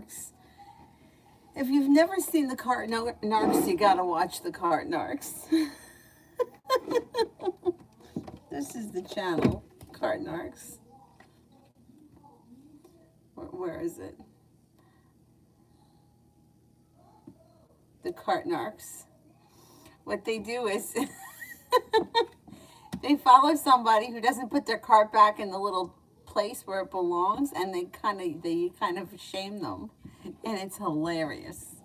narcs. If you've never seen the cart narcs, you gotta watch the cart narcs. This is the channel, cart narcs. Where is it? The cart narcs. What they do is they follow somebody who doesn't put their cart back in the little place where it belongs, and they kind of shame them, and it's hilarious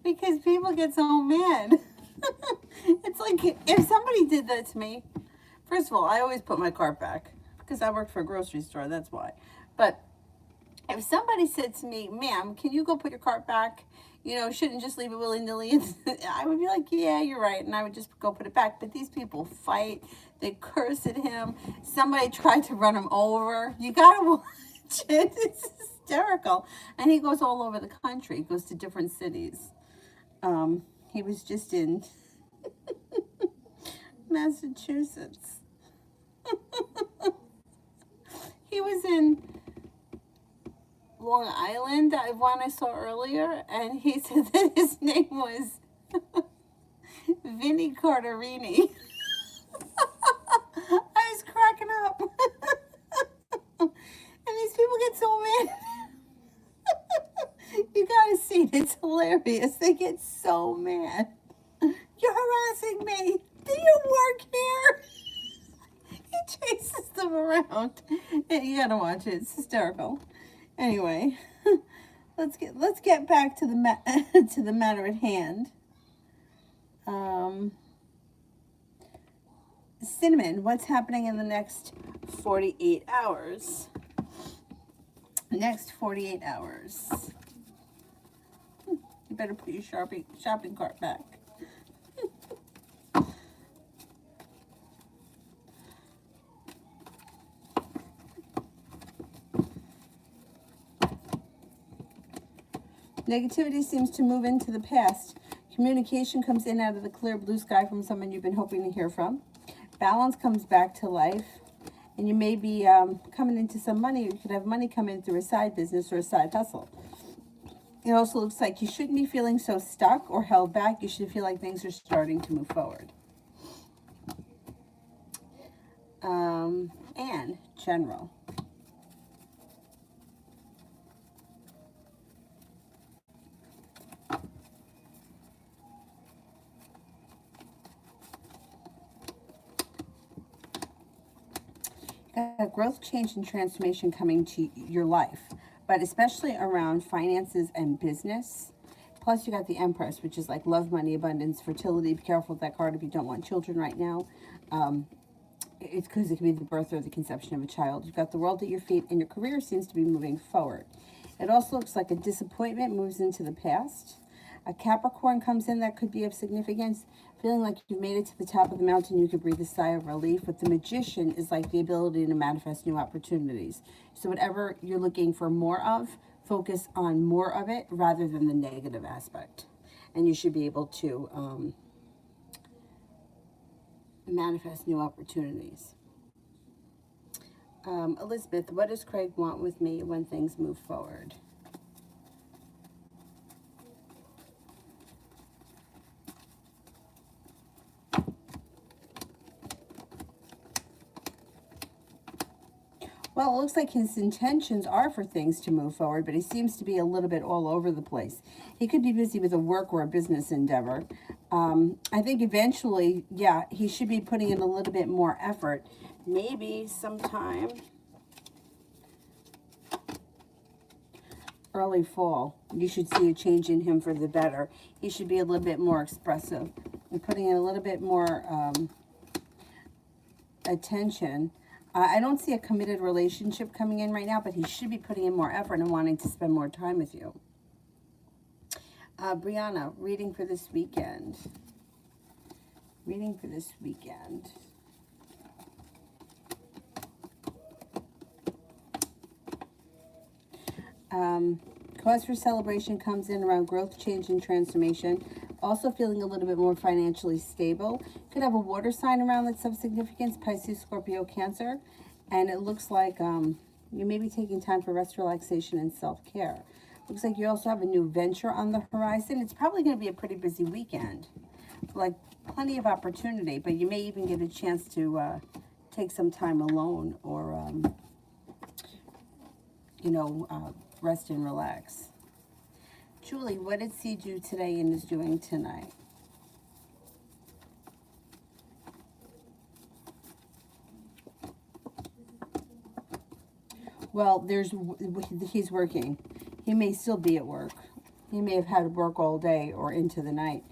because people get so mad. It's like if somebody did that to me. First of all, I always put my cart back because I worked for a grocery store. That's why. But if somebody said to me, "Ma'am, can you go put your cart back? You know, shouldn't just leave it willy-nilly." I would be like, "Yeah, you're right," and I would just go put it back. But these people fight. They curse at him. Somebody tried to run him over. You gotta watch it. It's hysterical. And he goes all over the country. He goes to different cities. He was just in Massachusetts. He was in Long Island, one I saw earlier, and he said that his name was Vinnie Carterini. I was cracking up. And these people get so mad. You gotta see it. It's hilarious. They get so mad. "You're harassing me. Do you work here?" He chases them around. And you gotta watch it. It's hysterical. Anyway, let's get back to the to the matter at hand. Cinnamon, what's happening in the next 48 hours? Next 48 hours. You better put your shopping cart back. Negativity seems to move into the past. Communication comes in out of the clear blue sky from someone you've been hoping to hear from. Balance comes back to life. And you may be coming into some money. You could have money come in through a side business or a side hustle. It also looks like you shouldn't be feeling so stuck or held back. You should feel like things are starting to move forward. And general. Growth, change, and transformation coming to your life, but especially around finances and business. Plus, you got the Empress, which is like love, money, abundance, fertility. Be careful with that card if you don't want children right now. It's because it could be the birth or the conception of a child. You've got the world at your feet, and your career seems to be moving forward. It also looks like a disappointment moves into the past. A Capricorn comes in that could be of significance. Feeling like you've made it to the top of the mountain, you could breathe a sigh of relief. But the Magician is like the ability to manifest new opportunities. So whatever you're looking for more of, focus on more of it rather than the negative aspect. And you should be able to manifest new opportunities. Elizabeth, what does Craig want with me when things move forward? Well, it looks like his intentions are for things to move forward, but he seems to be a little bit all over the place. He could be busy with a work or a business endeavor. I think eventually, yeah, he should be putting in a little bit more effort. Maybe sometime early fall, you should see a change in him for the better. He should be a little bit more expressive and putting in a little bit more attention. I don't see a committed relationship coming in right now, but he should be putting in more effort and wanting to spend more time with you. Brianna, reading for this weekend. Reading for this weekend. Cause for celebration comes in around growth, change, and transformation. Also feeling a little bit more financially stable. Could have a water sign around that's of significance, Pisces, Scorpio, Cancer. And it looks like You may be taking time for rest, relaxation, and self-care. Looks like you also have a new venture on the horizon. It's probably going to be a pretty busy weekend. Like plenty of opportunity, but you may even get a chance to take some time alone or, rest and relax. Julie, what did C do today and is doing tonight? Well, he's working. He may still be at work. He may have had to work all day or into the night.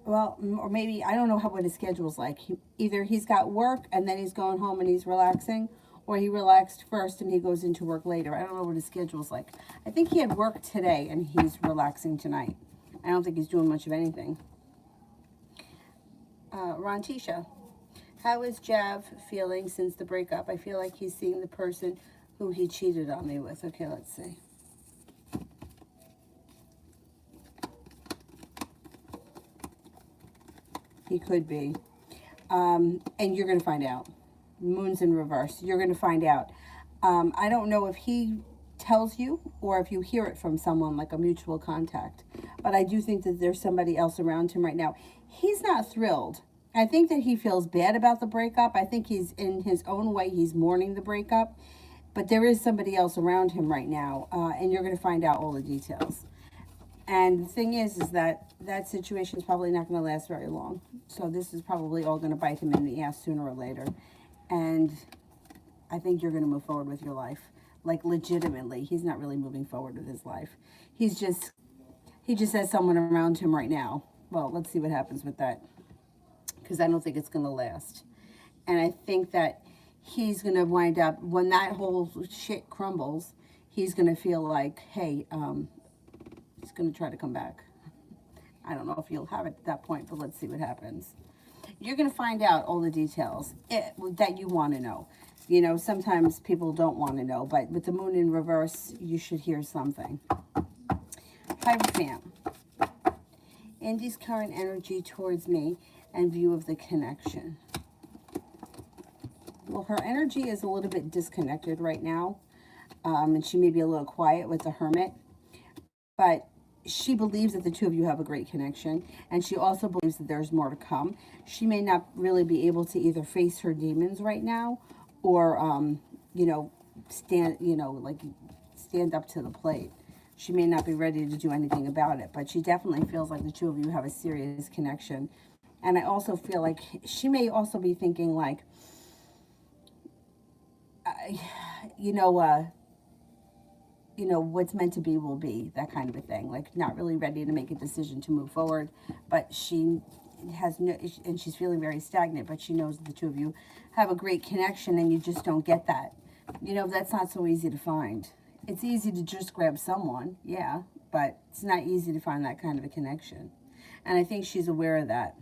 Well, or maybe, I don't know what his schedule's like. Either he's got work and then he's going home and he's relaxing, or he relaxed first and he goes into work later. I don't know what his schedule's like. I think he had work today and he's relaxing tonight. I don't think he's doing much of anything. Ron Tisha, how is Jav feeling since the breakup? I feel like he's seeing the person who he cheated on me with. Okay, let's see. He could be. And you're going to find out. Moon's in reverse. You're going to find out. I don't know if he tells you or if you hear it from someone like a mutual contact. But I do think that there's somebody else around him right now. He's not thrilled. I think that he feels bad about the breakup. I think he's in his own way. He's mourning the breakup. But there is somebody else around him right now. And you're going to find out all the details. And the thing is that situation is probably not going to last very long. So this is probably all going to bite him in the ass sooner or later. And I think you're going to move forward with your life. Like legitimately, he's not really moving forward with his life. He just has someone around him right now. Well, let's see what happens with that. Because I don't think it's going to last. And I think that he's going to wind up, when that whole shit crumbles, he's going to feel like, hey, he's going to try to come back. I don't know if you'll have it at that point, but let's see what happens. You're going to find out all the details that you want to know. You know, sometimes people don't want to know, but with the moon in reverse, you should hear something. Fam. Andy's current energy towards me and view of the connection. Well, her energy is a little bit disconnected right now, and she may be a little quiet with the Hermit, but she believes that the two of you have a great connection, and she also believes that there's more to come. She may not really be able to either face her demons right now or, stand up to the plate. She may not be ready to do anything about it, but she definitely feels like the two of you have a serious connection. And I also feel like she may also be thinking like, what's meant to be will be, that kind of a thing. Like not really ready to make a decision to move forward, but she has no, and she's feeling very stagnant, but she knows that the two of you have a great connection and you just don't get that. That's not so easy to find. It's easy to just grab someone, yeah, but it's not easy to find that kind of a connection. And I think she's aware of that.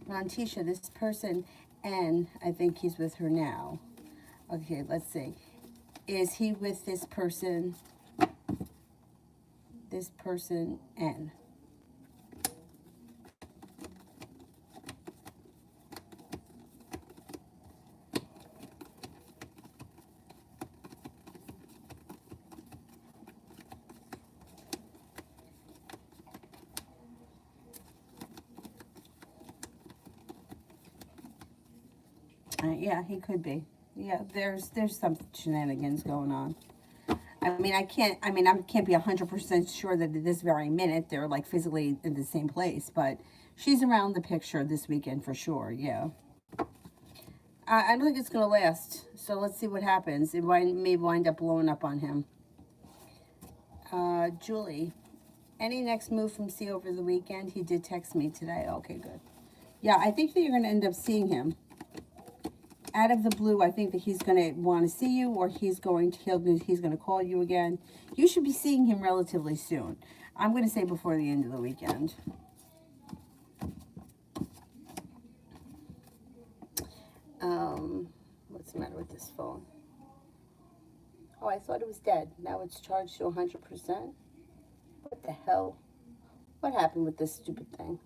Rantisha, this person, and I think he's with her now. Okay, let's see. Is he with this person? This person, N. Yeah, he could be. Yeah, there's some shenanigans going on. I can't be 100% sure that at this very minute they're like physically in the same place, but she's around the picture this weekend for sure, yeah. I don't think it's going to last, so let's see what happens. It may wind up blowing up on him. Julie, any next move from C over the weekend? He did text me today. Okay, good. Yeah, I think that you're going to end up seeing him. Out of the blue, I think that he's going to want to see you, or he's going to call you again. You should be seeing him relatively soon. I'm going to say before the end of the weekend. What's the matter with this phone? Oh, I thought it was dead. Now it's charged to 100%. What the hell? What happened with this stupid thing?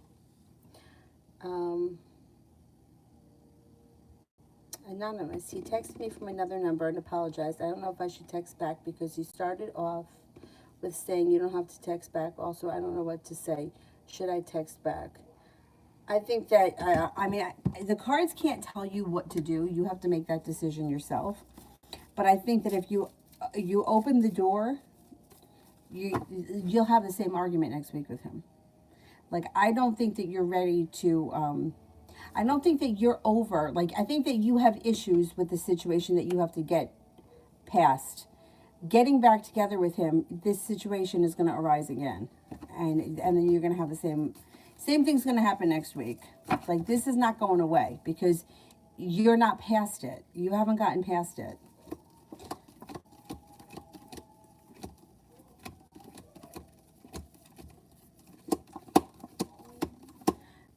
Anonymous, he texted me from another number and apologized. I don't know if I should text back because he started off with saying you don't have to text back. Also, I don't know what to say. Should I text back? I think that, the cards can't tell you what to do. You have to make that decision yourself. But I think that if you open the door, you'll have the same argument next week with him. Like, I don't think that you're ready to, I don't think that you're over. Like, I think that you have issues with the situation that you have to get past. Getting back together with him, this situation is going to arise again. And then you're going to have the same thing's going to happen next week. Like, this is not going away because you're not past it. You haven't gotten past it.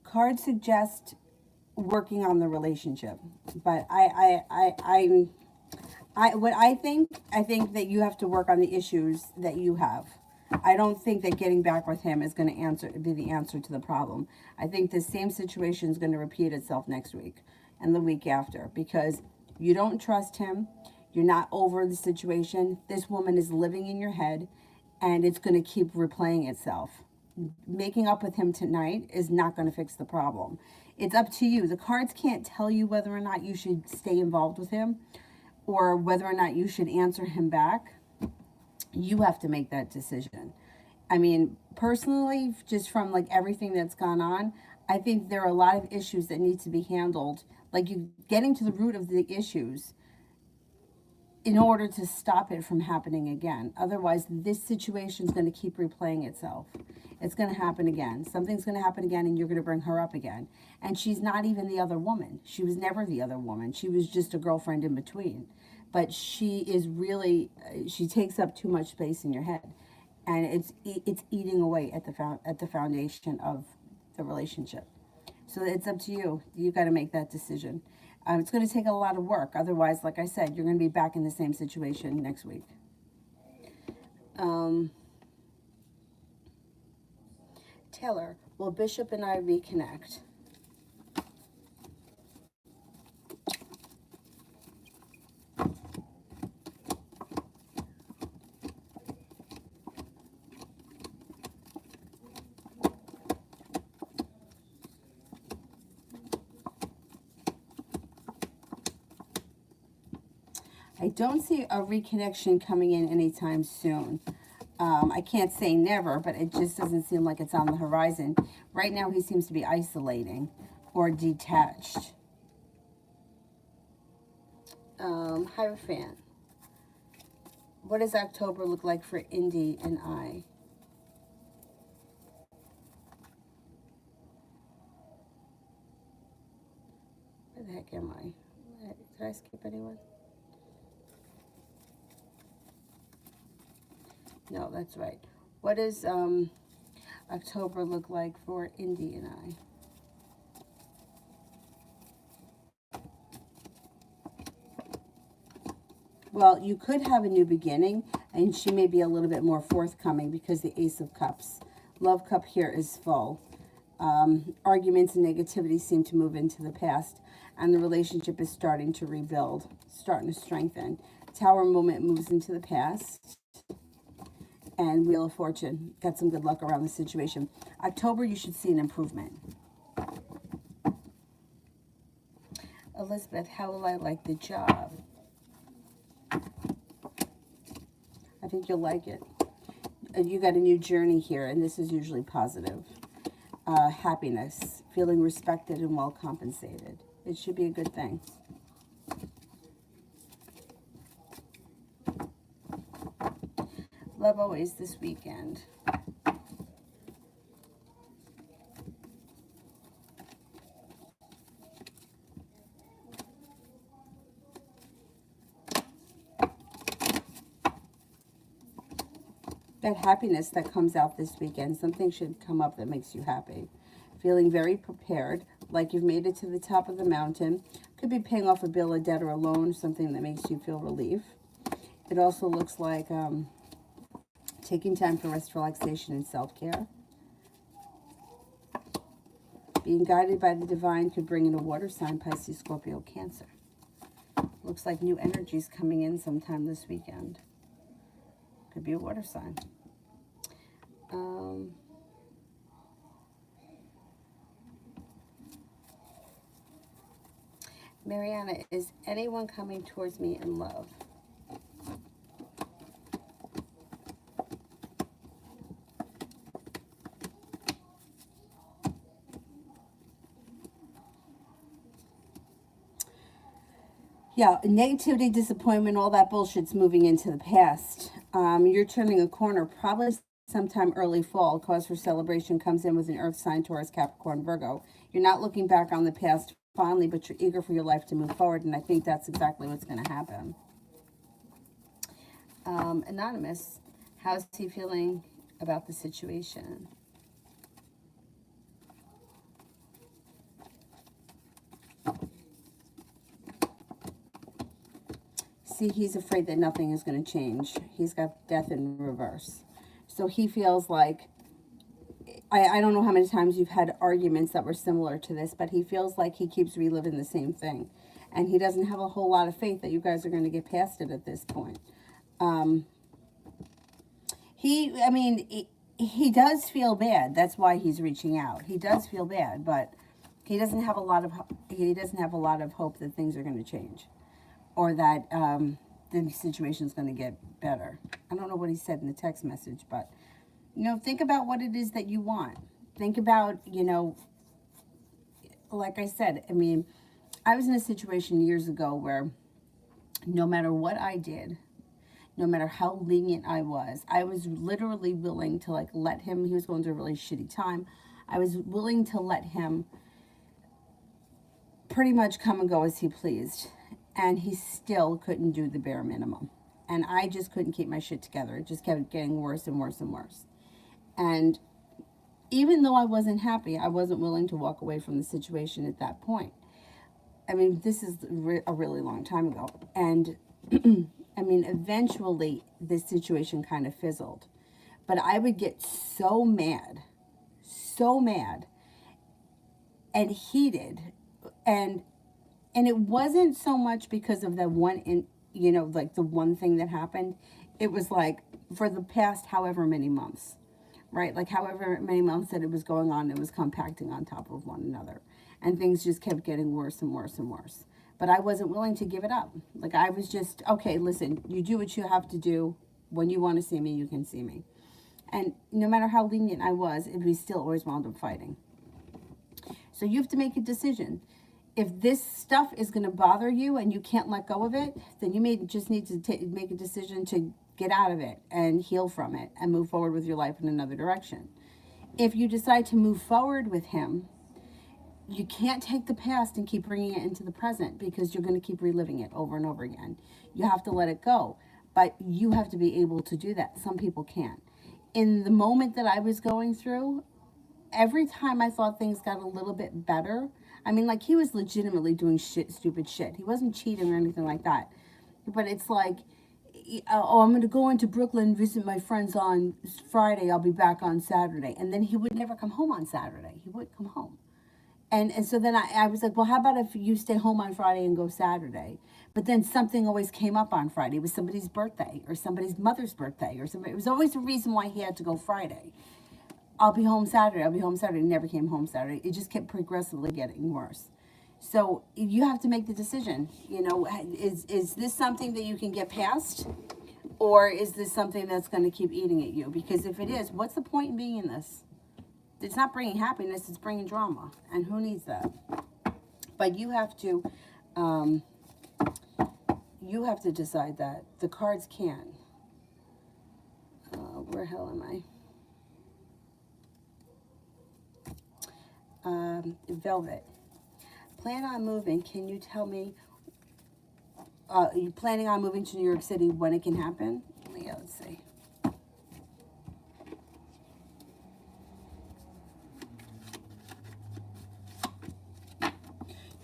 Cards suggest working on the relationship, but I think that you have to work on the issues that you have. I don't think that getting back with him is going to be the answer to the problem. I think the same situation is going to repeat itself next week and the week after because you don't trust him. You're not over the situation. This woman is living in your head, and it's going to keep replaying itself. Making up with him tonight is not going to fix the problem. It's up to you. The cards can't tell you whether or not you should stay involved with him or whether or not you should answer him back. You have to make that decision. I mean, personally, just from like everything that's gone on, I think there are a lot of issues that need to be handled. Like, you getting to the root of the issues in order to stop it from happening again. Otherwise, this situation is going to keep replaying itself. It's going to happen again. Something's going to happen again, and you're going to bring her up again. And she's not even the other woman. She was never the other woman. She was just a girlfriend in between. But she is really, she takes up too much space in your head. And it's eating away at the foundation of the relationship. So it's up to you. You've got to make that decision. It's going to take a lot of work. Otherwise, like I said, you're going to be back in the same situation next week. Taylor, will Bishop and I reconnect? I don't see a reconnection coming in anytime soon. I can't say never, but it just doesn't seem like it's on the horizon. Right now, he seems to be isolating or detached. Hierophant. What does October look like for Indy and I? Where the heck am I? Did I skip anyone? No, that's right. What does October look like for Indy and I? Well, you could have a new beginning, and she may be a little bit more forthcoming because the Ace of Cups. Love cup here is full. Arguments and negativity seem to move into the past, and the relationship is starting to rebuild, starting to strengthen. Tower moment moves into the past. And Wheel of Fortune. Got some good luck around the situation. October, you should see an improvement. Elizabeth, how will I like the job? I think you'll like it. You got a new journey here, and this is usually positive. Happiness, feeling respected and well compensated. It should be a good thing. Love always this weekend. That happiness that comes out this weekend, something should come up that makes you happy. Feeling very prepared, like you've made it to the top of the mountain. Could be paying off a bill, a debt, or a loan, something that makes you feel relief. It also looks like taking time for rest, relaxation, and self-care. Being guided by the divine could bring in a water sign, Pisces, Scorpio, Cancer. looks like new energies coming in sometime this weekend. Could be a water sign. Mariana, is anyone coming towards me in love? Yeah, negativity, disappointment, all that bullshit's moving into the past. You're turning a corner, probably sometime early fall. Cause for celebration comes in with an Earth sign, Taurus, Capricorn, Virgo. You're not looking back on the past fondly, but you're eager for your life to move forward, and I think that's exactly what's going to happen. Anonymous, how's he feeling about the situation? See, he's afraid that nothing is going to change. He's got death in reverse. So he feels like, I don't know how many times you've had arguments that were similar to this, but he feels like he keeps reliving the same thing. And he doesn't have a whole lot of faith that you guys are going to get past it at this point. He does feel bad. That's why he's reaching out. He does feel bad, but he doesn't have a lot of hope that things are going to change, or that the situation is going to get better. I don't know what he said in the text message, but think about what it is that you want. Think about, like I said, I was in a situation years ago where no matter what I did, no matter how lenient I was literally willing to let him, he was going through a really shitty time. I was willing to let him pretty much come and go as he pleased. And he still couldn't do the bare minimum. And I just couldn't keep my shit together. It just kept getting worse and worse and worse. And even though I wasn't happy, I wasn't willing to walk away from the situation at that point. This is a really long time ago. And eventually this situation kind of fizzled. But I would get so mad and heated. And it wasn't so much because of the one, the one thing that happened. It was for the past however many months, right? However many months that it was going on, it was compacting on top of one another. And things just kept getting worse and worse and worse. But I wasn't willing to give it up. I was just, okay, listen, you do what you have to do. When you want to see me, you can see me. And no matter how lenient I was, we still always wound up fighting. So you have to make a decision. If this stuff is going to bother you and you can't let go of it, then you may just need to make a decision to get out of it and heal from it and move forward with your life in another direction. If you decide to move forward with him, you can't take the past and keep bringing it into the present, because you're going to keep reliving it over and over again. You have to let it go, but you have to be able to do that. Some people can't. In the moment that I was going through, every time I thought things got a little bit better, he was legitimately doing stupid shit. He wasn't cheating or anything like that. But it's I'm going to go into Brooklyn and visit my friends on Friday. I'll be back on Saturday. And then he would never come home on Saturday. He wouldn't come home. And so then I was like, well, how about if you stay home on Friday and go Saturday? But then something always came up on Friday. It was somebody's birthday or somebody's mother's birthday or somebody. It was always a reason why he had to go Friday. I'll be home Saturday. He never came home Saturday. It just kept progressively getting worse. So you have to make the decision. Is this something that you can get past? Or is this something that's going to keep eating at you? Because if it is, what's the point in being in this? It's not bringing happiness, it's bringing drama. And who needs that? But you have to decide that. The cards can. Where hell am I? Velvet. Plan on moving. Can you tell me, you planning on moving to New York City, when it can happen? Yeah, let's see.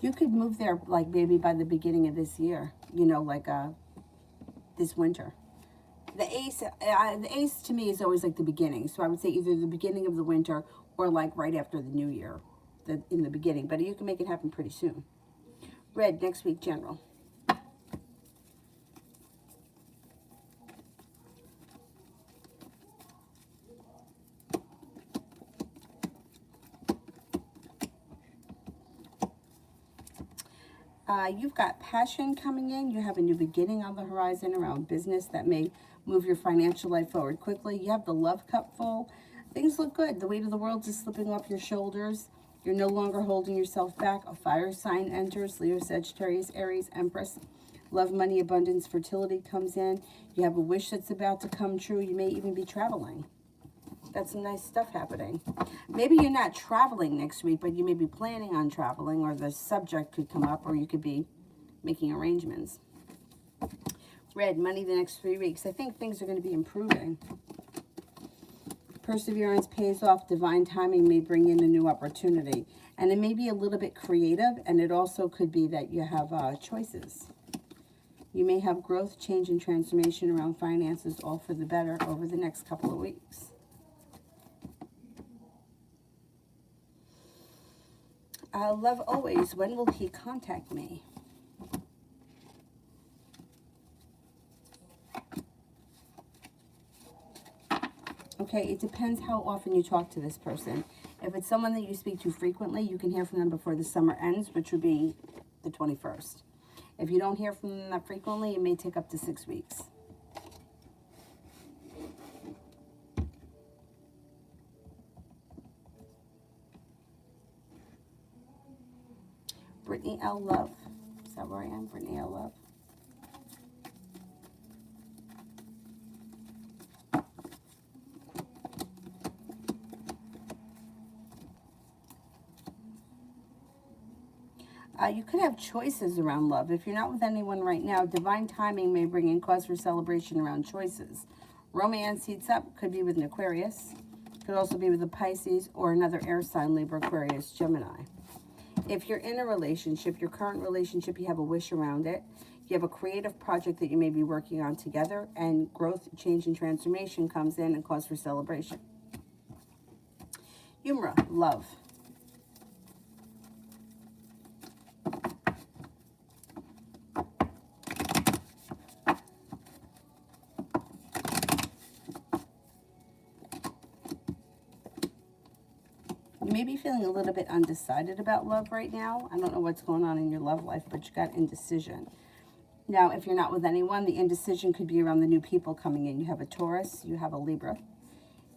You could move there maybe by the beginning of this year, this winter. The ace to me is always the beginning. So I would say either the beginning of the winter or right after the new year, in the beginning. But you can make it happen pretty soon. Red, next week, general. You've got passion coming in. You have a new beginning on the horizon around business that may move your financial life forward quickly. You have the love cup full. Things look good. The weight of the world is slipping off your shoulders. You're no longer holding yourself back. A fire sign enters. Leo, Sagittarius, Aries, Empress. Love, money, abundance, fertility comes in. You have a wish that's about to come true. You may even be traveling. That's some nice stuff happening. Maybe you're not traveling next week, but you may be planning on traveling, or the subject could come up, or you could be making arrangements. Red, money the next 3 weeks. I think things are going to be improving. Perseverance pays off. Divine timing may bring in a new opportunity. And it may be a little bit creative, and it also could be that you have choices. You may have growth, change, and transformation around finances, all for the better over the next couple of weeks. Love always. When will he contact me? Okay, it depends how often you talk to this person. If it's someone that you speak to frequently, you can hear from them before the summer ends, which would be the 21st. If you don't hear from them that frequently, it may take up to 6 weeks. Brittany L. Love. Is that where I am? Brittany L. Love. You could have choices around love. If you're not with anyone right now, divine timing may bring in cause for celebration around choices. Romance heats up. Could be with an Aquarius. Could also be with a Pisces or another air sign, Libra, Aquarius, Gemini. If you're in a relationship, your current relationship, you have a wish around it. You have a creative project that you may be working on together, and growth, change, and transformation comes in and cause for celebration. Humor, love. You may be feeling a little bit undecided about love right now. I don't know what's going on in your love life, but you got indecision. Now, if you're not with anyone, the indecision could be around the new people coming in. You have a Taurus, you have a Libra.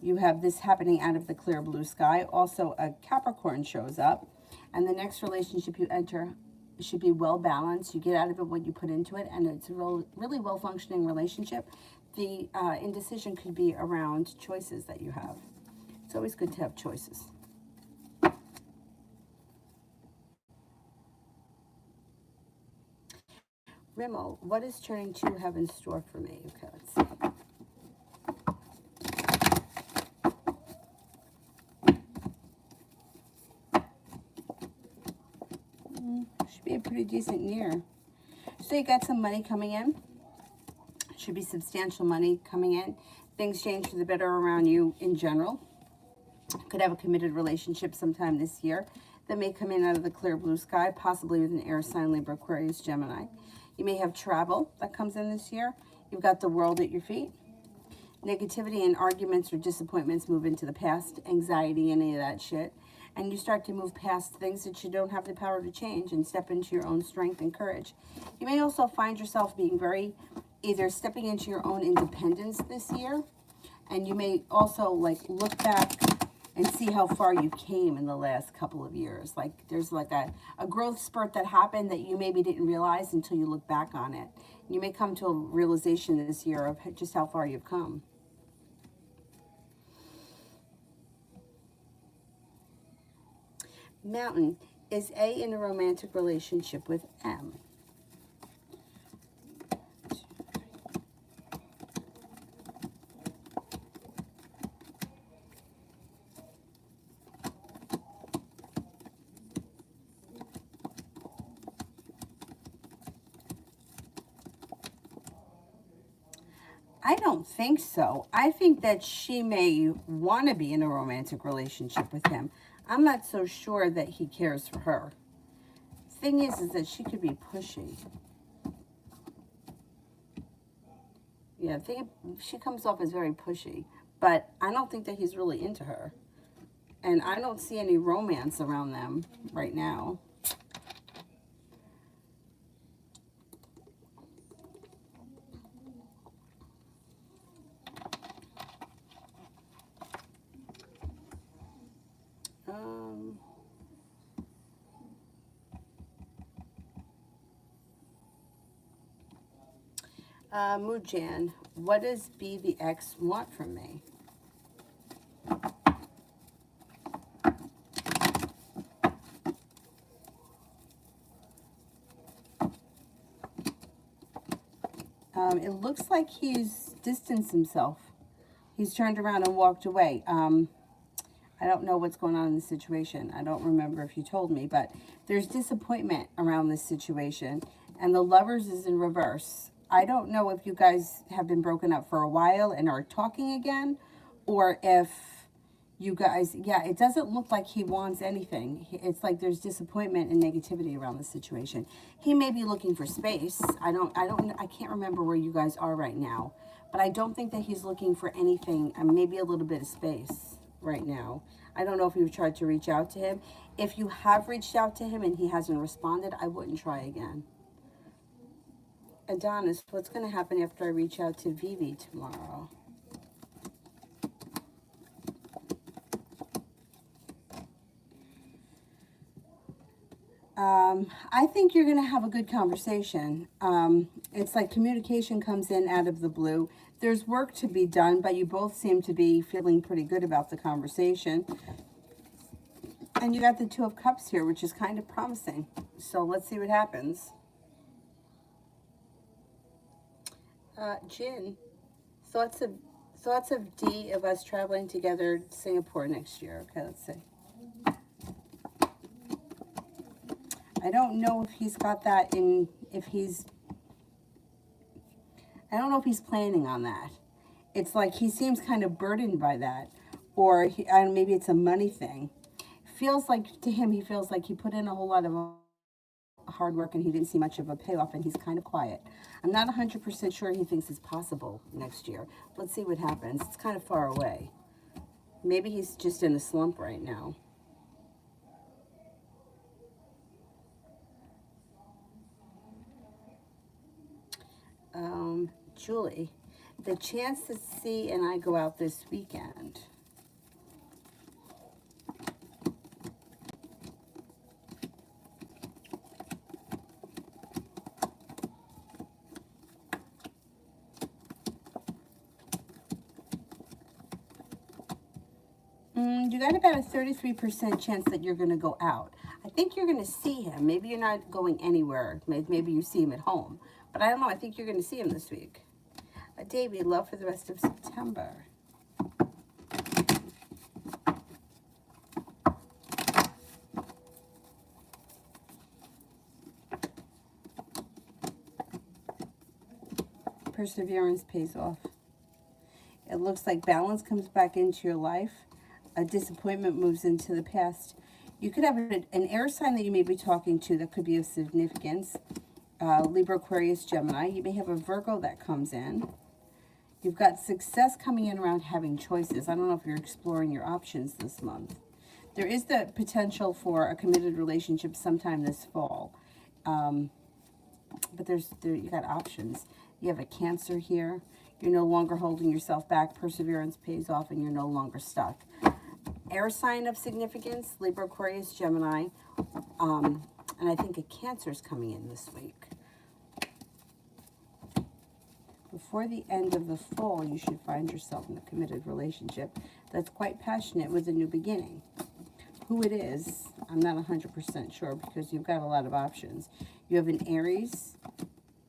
You have this happening out of the clear blue sky. Also, a Capricorn shows up. And the next relationship you enter should be well balanced. You get out of it what you put into it, and it's a really well-functioning relationship. The indecision could be around choices that you have. It's always good to have choices. Rimmel, what is turning 2 have in store for me? Okay, let's see. Should be a pretty decent year. So you got some money coming in. Should be substantial money coming in. Things change for the better around you in general. Could have a committed relationship sometime this year that may come in out of the clear blue sky, possibly with an air sign, Libra, Aquarius, Gemini. You may have travel that comes in this year. You've got the world at your feet. Negativity and arguments or disappointments move into the past. Anxiety, any of that shit. And you start to move past things that you don't have the power to change and step into your own strength and courage. You may also find yourself being either stepping into your own independence this year. And you may also look back and see how far you came in the last couple of years. Like there's a growth spurt that happened that you maybe didn't realize until you look back on it. You may come to a realization this year of just how far you've come. Mountain, is A in a romantic relationship with M? I don't think so. I think that she may want to be in a romantic relationship with him. I'm not so sure that he cares for her. Thing is that she could be pushy. Yeah, she comes off as very pushy, but I don't think that he's really into her. And I don't see any romance around them right now. Mujan, what does be the ex want from me? It looks like he's distanced himself. He's turned around and walked away. I don't know what's going on in the situation. I don't remember if you told me, but there's disappointment around this situation. And the Lovers is in reverse. I don't know if you guys have been broken up for a while and are talking again, or if you guys, yeah, it doesn't look like he wants anything. It's like there's disappointment and negativity around the situation. He may be looking for space. I can't remember where you guys are right now, but I don't think that he's looking for anything, maybe a little bit of space right now. I don't know if you've tried to reach out to him. If you have reached out to him and he hasn't responded, I wouldn't try again. Adonis, what's going to happen after I reach out to Vivi tomorrow? I think you're going to have a good conversation. It's like communication comes in out of the blue. There's work to be done, but you both seem to be feeling pretty good about the conversation. And you got the Two of Cups here, which is kind of promising. So let's see what happens. Jin, thoughts of D of us traveling together to Singapore next year. Okay, let's see. I don't know if he's got that in, I don't know if he's planning on that. It's like he seems kind of burdened by that. Or maybe it's a money thing. Feels like, to him, he feels like he put in a whole lot of hard work and he didn't see much of a payoff and he's kind of quiet. I'm not 100% sure he thinks it's possible next year. Let's see what happens. It's kind of far away. Maybe he's just in a slump right now. Julie, the chance that C and I go out this weekend. You got about a 33% chance that you're going to go out. I think you're going to see him. Maybe you're not going anywhere. Maybe you see him at home. But I don't know. I think you're going to see him this week. Davey, love for the rest of September. Perseverance pays off. It looks like balance comes back into your life. A disappointment moves into the past. You could have an air sign that you may be talking to that could be of significance. Libra, Aquarius, Gemini. You may have a Virgo that comes in. You've got success coming in around having choices. I don't know if you're exploring your options this month. There is the potential for a committed relationship sometime this fall. But you got options. You have a Cancer here. You're no longer holding yourself back. Perseverance pays off and you're no longer stuck. Air sign of significance, Libra, Aquarius, Gemini. And I think a Cancer is coming in this week. Before the end of the fall, you should find yourself in a committed relationship that's quite passionate with a new beginning. Who it is, I'm not 100% sure because you've got a lot of options. You have an Aries.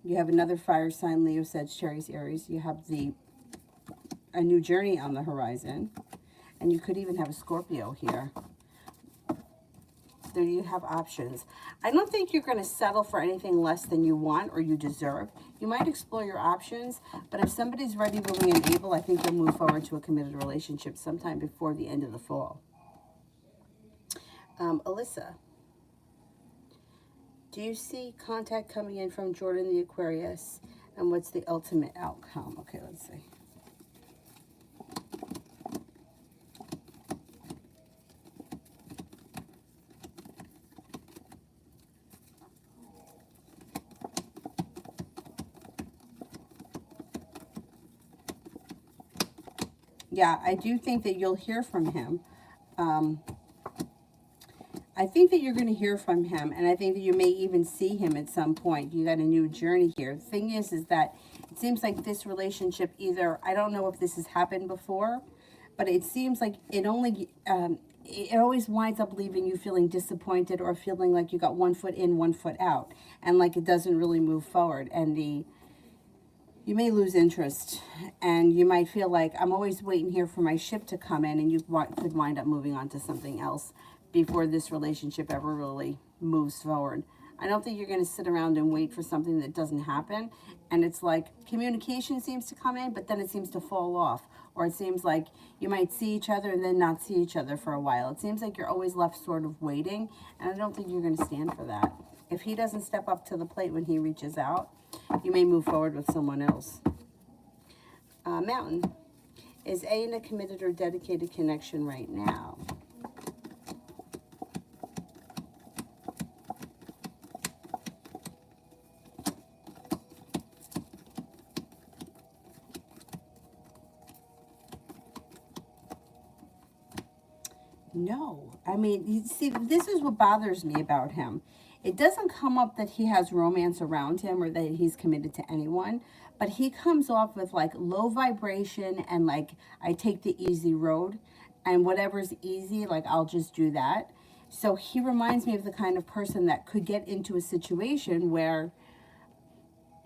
You have another fire sign, Leo, Sagittarius, Aries. You have a new journey on the horizon. And you could even have a Scorpio here. There you have options. I don't think you're going to settle for anything less than you want or you deserve. You might explore your options, but if somebody's ready, willing, and able, I think you'll move forward to a committed relationship sometime before the end of the fall. Alyssa, do you see contact coming in from Jordan the Aquarius? And what's the ultimate outcome? Okay, let's see. Yeah, I do think that you'll hear from him. I think that you're going to hear from him, and I think that you may even see him at some point. You got a new journey here. The thing is that it seems like this relationship either, I don't know if this has happened before, but it seems like it always winds up leaving you feeling disappointed or feeling like you got one foot in, one foot out, and like it doesn't really move forward. And you may lose interest, and you might feel like I'm always waiting here for my ship to come in, and you could wind up moving on to something else before this relationship ever really moves forward. I don't think you're going to sit around and wait for something that doesn't happen. And it's like communication seems to come in, but then it seems to fall off. Or it seems like you might see each other and then not see each other for a while. It seems like you're always left sort of waiting. And I don't think you're going to stand for that. If he doesn't step up to the plate when he reaches out, you may move forward with someone else. Mountain. Is A in a committed or dedicated connection right now? No. I mean, you see, this is what bothers me about him. It doesn't come up that he has romance around him or that he's committed to anyone, but he comes off with like low vibration and like, I take the easy road, and whatever's easy, like I'll just do that. So he reminds me of the kind of person that could get into a situation where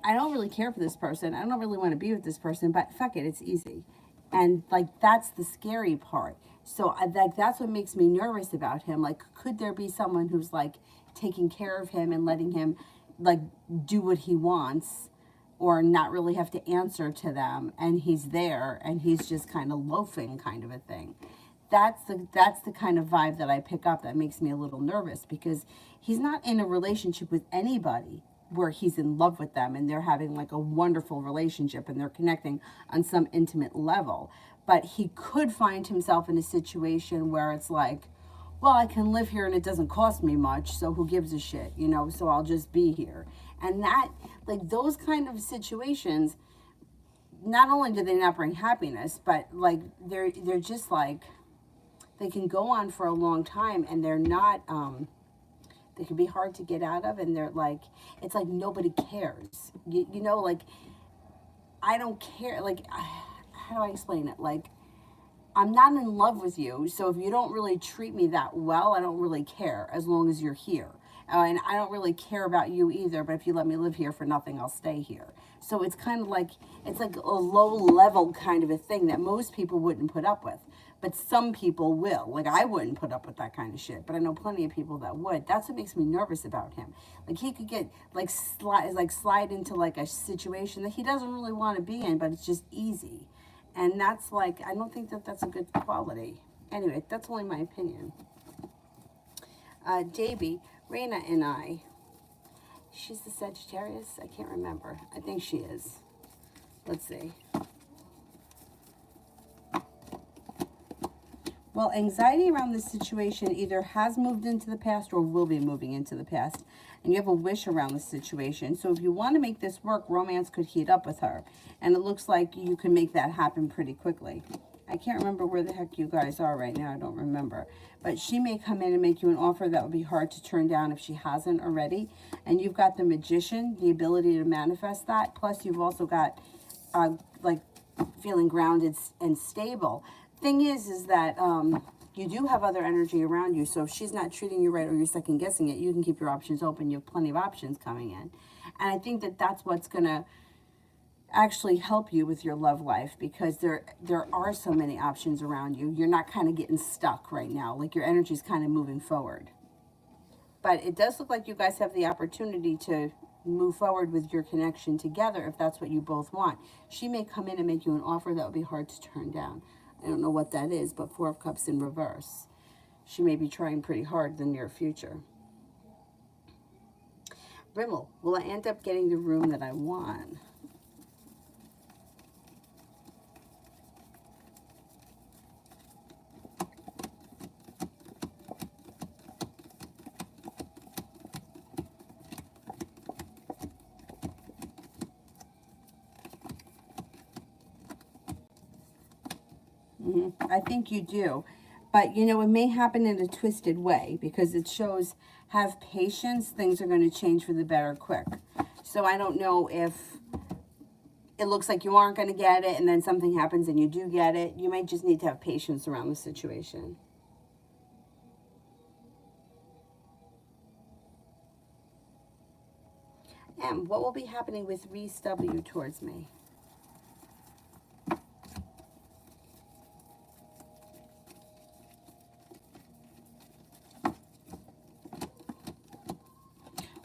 I don't really care for this person. I don't really want to be with this person, but fuck it, it's easy. And like, that's the scary part. So that's what makes me nervous about him. Like, could there be someone who's like taking care of him and letting him like do what he wants, or not really have to answer to them, and he's there and he's just kind of loafing, kind of a thing. That's the kind of vibe that I pick up that makes me a little nervous, because he's not in a relationship with anybody where he's in love with them and they're having like a wonderful relationship and they're connecting on some intimate level. But he could find himself in a situation where it's like, well, I can live here and it doesn't cost me much, so who gives a shit, you know, so I'll just be here. And that, like, those kind of situations, not only do they not bring happiness, but like they're just like, they can go on for a long time, and they're not they can be hard to get out of, and they're like, it's like nobody cares. You know, like, I don't care. Like, how do I explain it? Like, I'm not in love with you, so if you don't really treat me that well, I don't really care, as long as you're here. And I don't really care about you either, but if you let me live here for nothing, I'll stay here. So it's kind of like, it's like a low level kind of a thing that most people wouldn't put up with. But some people will. Like, I wouldn't put up with that kind of shit, but I know plenty of people that would. That's what makes me nervous about him. Like, he could get, like, slide into, like, a situation that he doesn't really want to be in, but it's just easy. And that's, like, I don't think that that's a good quality. Anyway, that's only my opinion. Davy, Raina and I, she's the Sagittarius? I can't remember. I think she is. Let's see. Well, anxiety around this situation either has moved into the past or will be moving into the past. And you have a wish around the situation. So if you want to make this work, romance could heat up with her. And it looks like you can make that happen pretty quickly. I can't remember where the heck you guys are right now. I don't remember. But she may come in and make you an offer that would be hard to turn down if she hasn't already. And you've got the Magician, the ability to manifest that. Plus, you've also got, like, feeling grounded and stable. Thing is that you do have other energy around you. So if she's not treating you right, or you're second guessing it, you can keep your options open. You have plenty of options coming in. And I think that that's what's going to actually help you with your love life, because there are so many options around you. You're not kind of getting stuck right now. Like, your energy's kind of moving forward. But it does look like you guys have the opportunity to move forward with your connection together if that's what you both want. She may come in and make you an offer that would be hard to turn down. I don't know what that is, but Four of Cups in reverse. She may be trying pretty hard in the near future. Rimmel, will I end up getting the room that I want? I think you do. But, you know, it may happen in a twisted way, because it shows have patience. Things are going to change for the better quick. So I don't know if it looks like you aren't going to get it, and then something happens and you do get it. You may just need to have patience around the situation. And what will be happening with Reese W towards me?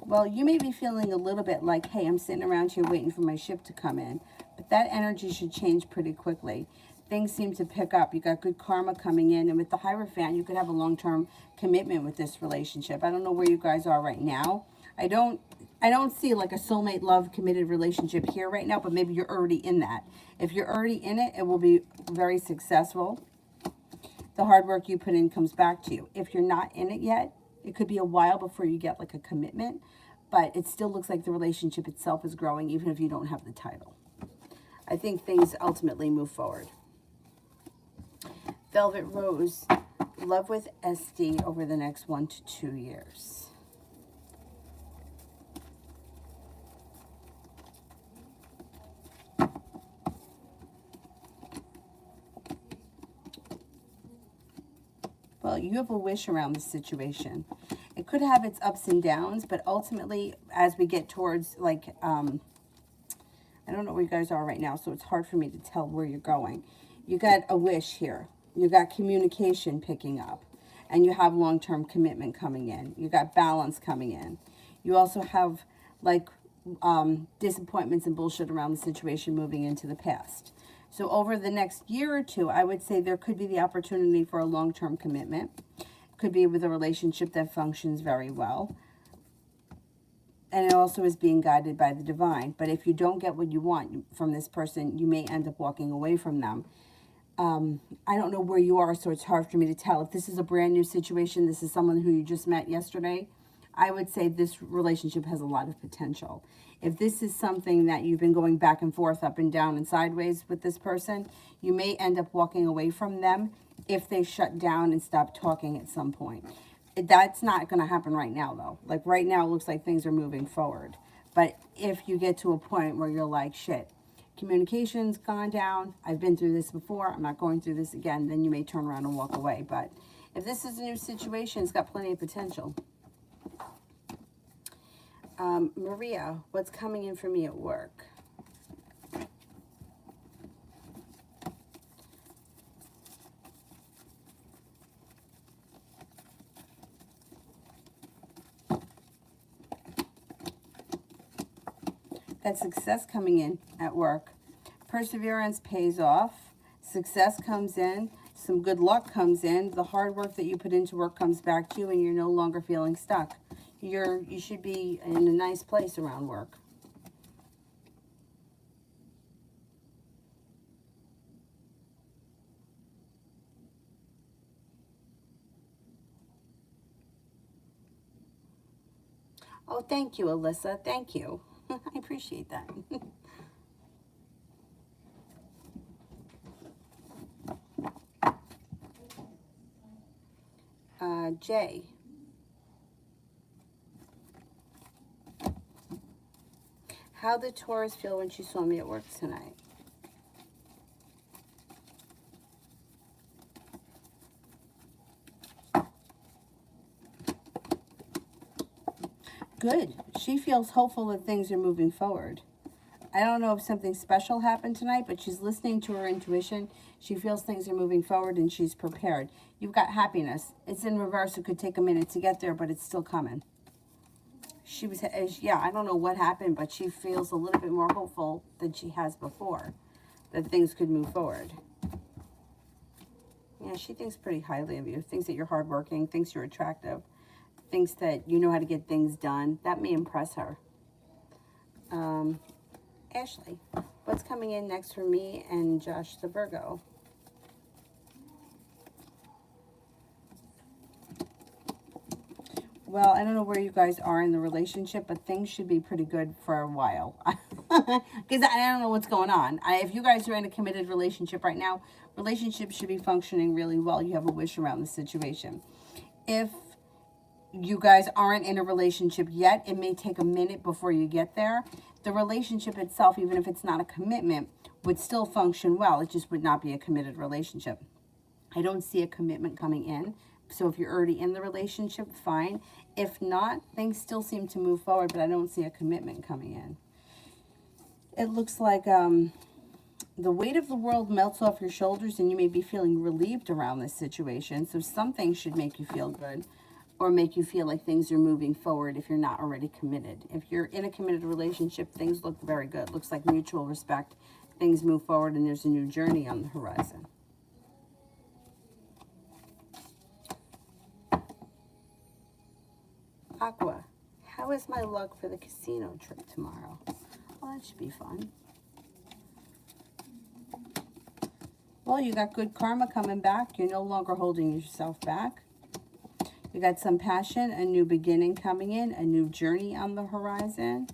Well, you may be feeling a little bit like, hey, I'm sitting around here waiting for my ship to come in. But that energy should change pretty quickly. Things seem to pick up. You got good karma coming in. And with the Hierophant, you could have a long-term commitment with this relationship. I don't know where you guys are right now. I don't see like a soulmate love committed relationship here right now, but maybe you're already in that. If you're already in it, it will be very successful. The hard work you put in comes back to you. If you're not in it yet, it could be a while before you get like a commitment, but it still looks like the relationship itself is growing, even if you don't have the title. I think things ultimately move forward. Velvet Rose, love with SD over the next 1 to 2 years. Well, you have a wish around this situation. It could have its ups and downs, but ultimately, as we get towards, like, I don't know where you guys are right now, so it's hard for me to tell where you're going. You got a wish here. You got communication picking up, and you have long-term commitment coming in. You got balance coming in. You also have, like, disappointments and bullshit around the situation moving into the past. So over the next year or two, I would say there could be the opportunity for a long-term commitment. It could be with a relationship that functions very well. And it also is being guided by the divine. But if you don't get what you want from this person, you may end up walking away from them. I don't know where you are, so it's hard for me to tell. If this is a brand new situation, this is someone who you just met yesterday, I would say this relationship has a lot of potential. If this is something that you've been going back and forth, up and down and sideways with this person, you may end up walking away from them if they shut down and stop talking at some point. That's not going to happen right now, though. Like, right now, it looks like things are moving forward. But if you get to a point where you're like, shit, communication's gone down, I've been through this before, I'm not going through this again, then you may turn around and walk away. But if this is a new situation, it's got plenty of potential. Maria, what's coming in for me at work? That success coming in at work. Perseverance pays off. Success comes in. Some good luck comes in. The hard work that you put into work comes back to you, and you're no longer feeling stuck. You should be in a nice place around work. Oh, thank you, Alyssa. Thank you. I appreciate that. Jay. How did Taurus feel when she saw me at work tonight? Good. She feels hopeful that things are moving forward. I don't know if something special happened tonight, but she's listening to her intuition. She feels things are moving forward and she's prepared. You've got happiness. It's in reverse. It could take a minute to get there, but it's still coming. She was, yeah, I don't know what happened, but she feels a little bit more hopeful than she has before, that things could move forward. Yeah, she thinks pretty highly of you, thinks that you're hardworking, thinks you're attractive, thinks that you know how to get things done. That may impress her. Ashley, what's coming in next for me and Josh the Virgo? Well, I don't know where you guys are in the relationship, but things should be pretty good for a while. Because I don't know what's going on. If you guys are in a committed relationship right now, relationships should be functioning really well. You have a wish around the situation. If you guys aren't in a relationship yet, it may take a minute before you get there. the relationship itself, even if it's not a commitment, would still function well. It just would not be a committed relationship. I don't see a commitment coming in. So if you're already in the relationship, fine. If not, things still seem to move forward, but I don't see a commitment coming in. It looks like the weight of the world melts off your shoulders and you may be feeling relieved around this situation. So something should make you feel good or make you feel like things are moving forward if you're not already committed. If you're in a committed relationship, things look very good. Looks like mutual respect. Things move forward and there's a new journey on the horizon. Aqua, how is my luck for the casino trip tomorrow? Well, that should be fun. Well, you got good karma coming back. You're no longer holding yourself back. You got some passion, a new beginning coming in, a new journey on the horizon.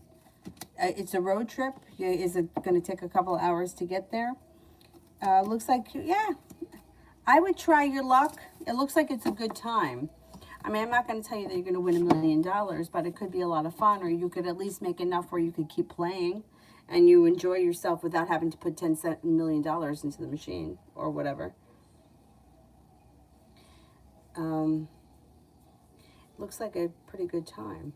It's a road trip. Is it going to take a couple of hours to get there? Looks like, yeah, I would try your luck. It looks like it's a good time. I mean, I'm not going to tell you that you're going to win $1 million, but it could be a lot of fun, or you could at least make enough where you could keep playing and you enjoy yourself without having to put $10 million into the machine or whatever. Looks like a pretty good time.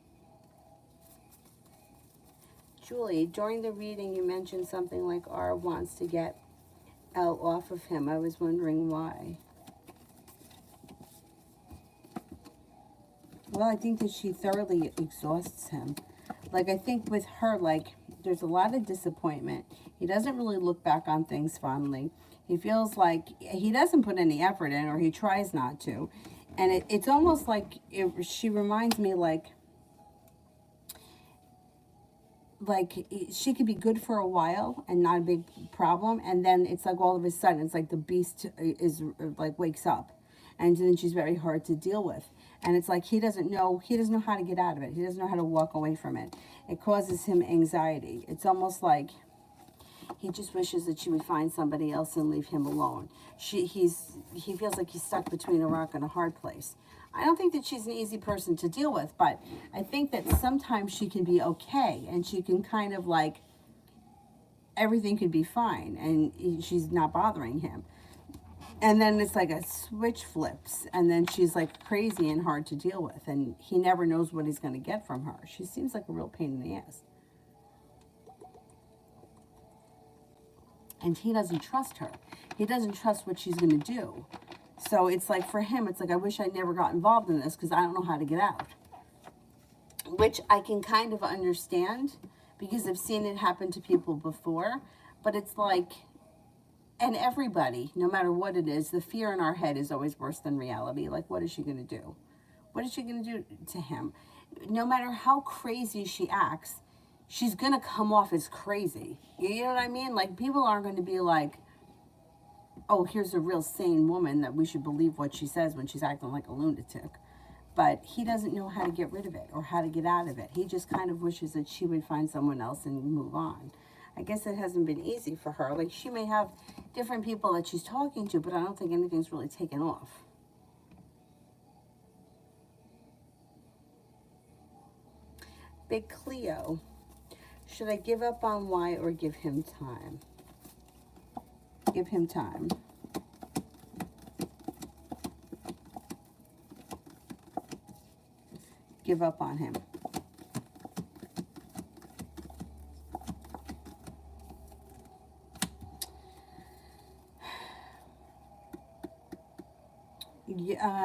Julie, during the reading, you mentioned something like R wants to get out off of him. I was wondering why. Well, I think that she thoroughly exhausts him. Like, I think with her, like, there's a lot of disappointment. He doesn't really look back on things fondly. He feels like he doesn't put any effort in, or he tries not to. And it's almost like she reminds me like she could be good for a while and not a big problem. And then it's like all of a sudden, it's like the beast is like wakes up. And then she's very hard to deal with. And it's like he doesn't know how to get out of it. He doesn't know how to walk away from it. It causes him anxiety. It's almost like he just wishes that she would find somebody else and leave him alone. He feels like he's stuck between a rock and a hard place. I don't think that she's an easy person to deal with, but I think that sometimes she can be okay and she can kind of like, everything could be fine and she's not bothering him. And then it's like a switch flips, and then she's like crazy and hard to deal with, and he never knows what he's going to get from her. She seems like a real pain in the ass. And he doesn't trust her. He doesn't trust what she's going to do. So it's like, for him, it's like, I wish I never got involved in this because I don't know how to get out. Which I can kind of understand because I've seen it happen to people before. But it's like, and everybody, no matter what it is, the fear in our head is always worse than reality. Like, what is she going to do? What is she going to do to him? No matter how crazy she acts, she's going to come off as crazy. You know what I mean? Like, people aren't going to be like, oh, here's a real sane woman that we should believe what she says when she's acting like a lunatic. But he doesn't know how to get rid of it or how to get out of it. He just kind of wishes that she would find someone else and move on. I guess it hasn't been easy for her. Like, she may have different people that she's talking to, but I don't think anything's really taken off. Big Cleo. Should I give up on Y or give him time? Give him time. Give up on him.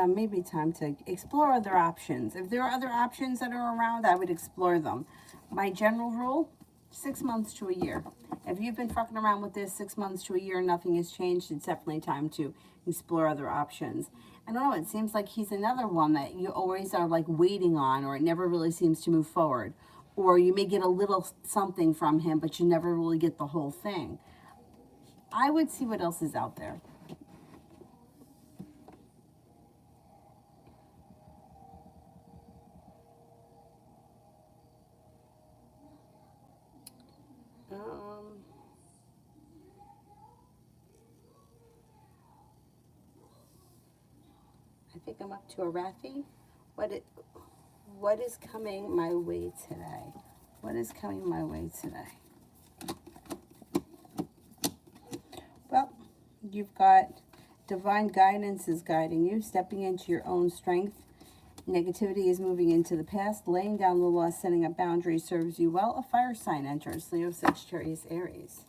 Maybe time to explore other options. If there are other options that are around, I would explore them. My general rule, 6 months to a year. If you've been fucking around with this 6 months to a year, nothing has changed, it's definitely time to explore other options. I don't know, it seems like he's another one that you always are like waiting on, or it never really seems to move forward. Or you may get a little something from him, but you never really get the whole thing. I would see what else is out there. I think I'm up to a Rathi. What is coming my way today? What is coming my way today? Well, you've got divine guidance is guiding you, stepping into your own strength. Negativity is moving into the past, laying down the law, setting up boundaries serves you well. A fire sign enters, Leo, Sagittarius, Aries.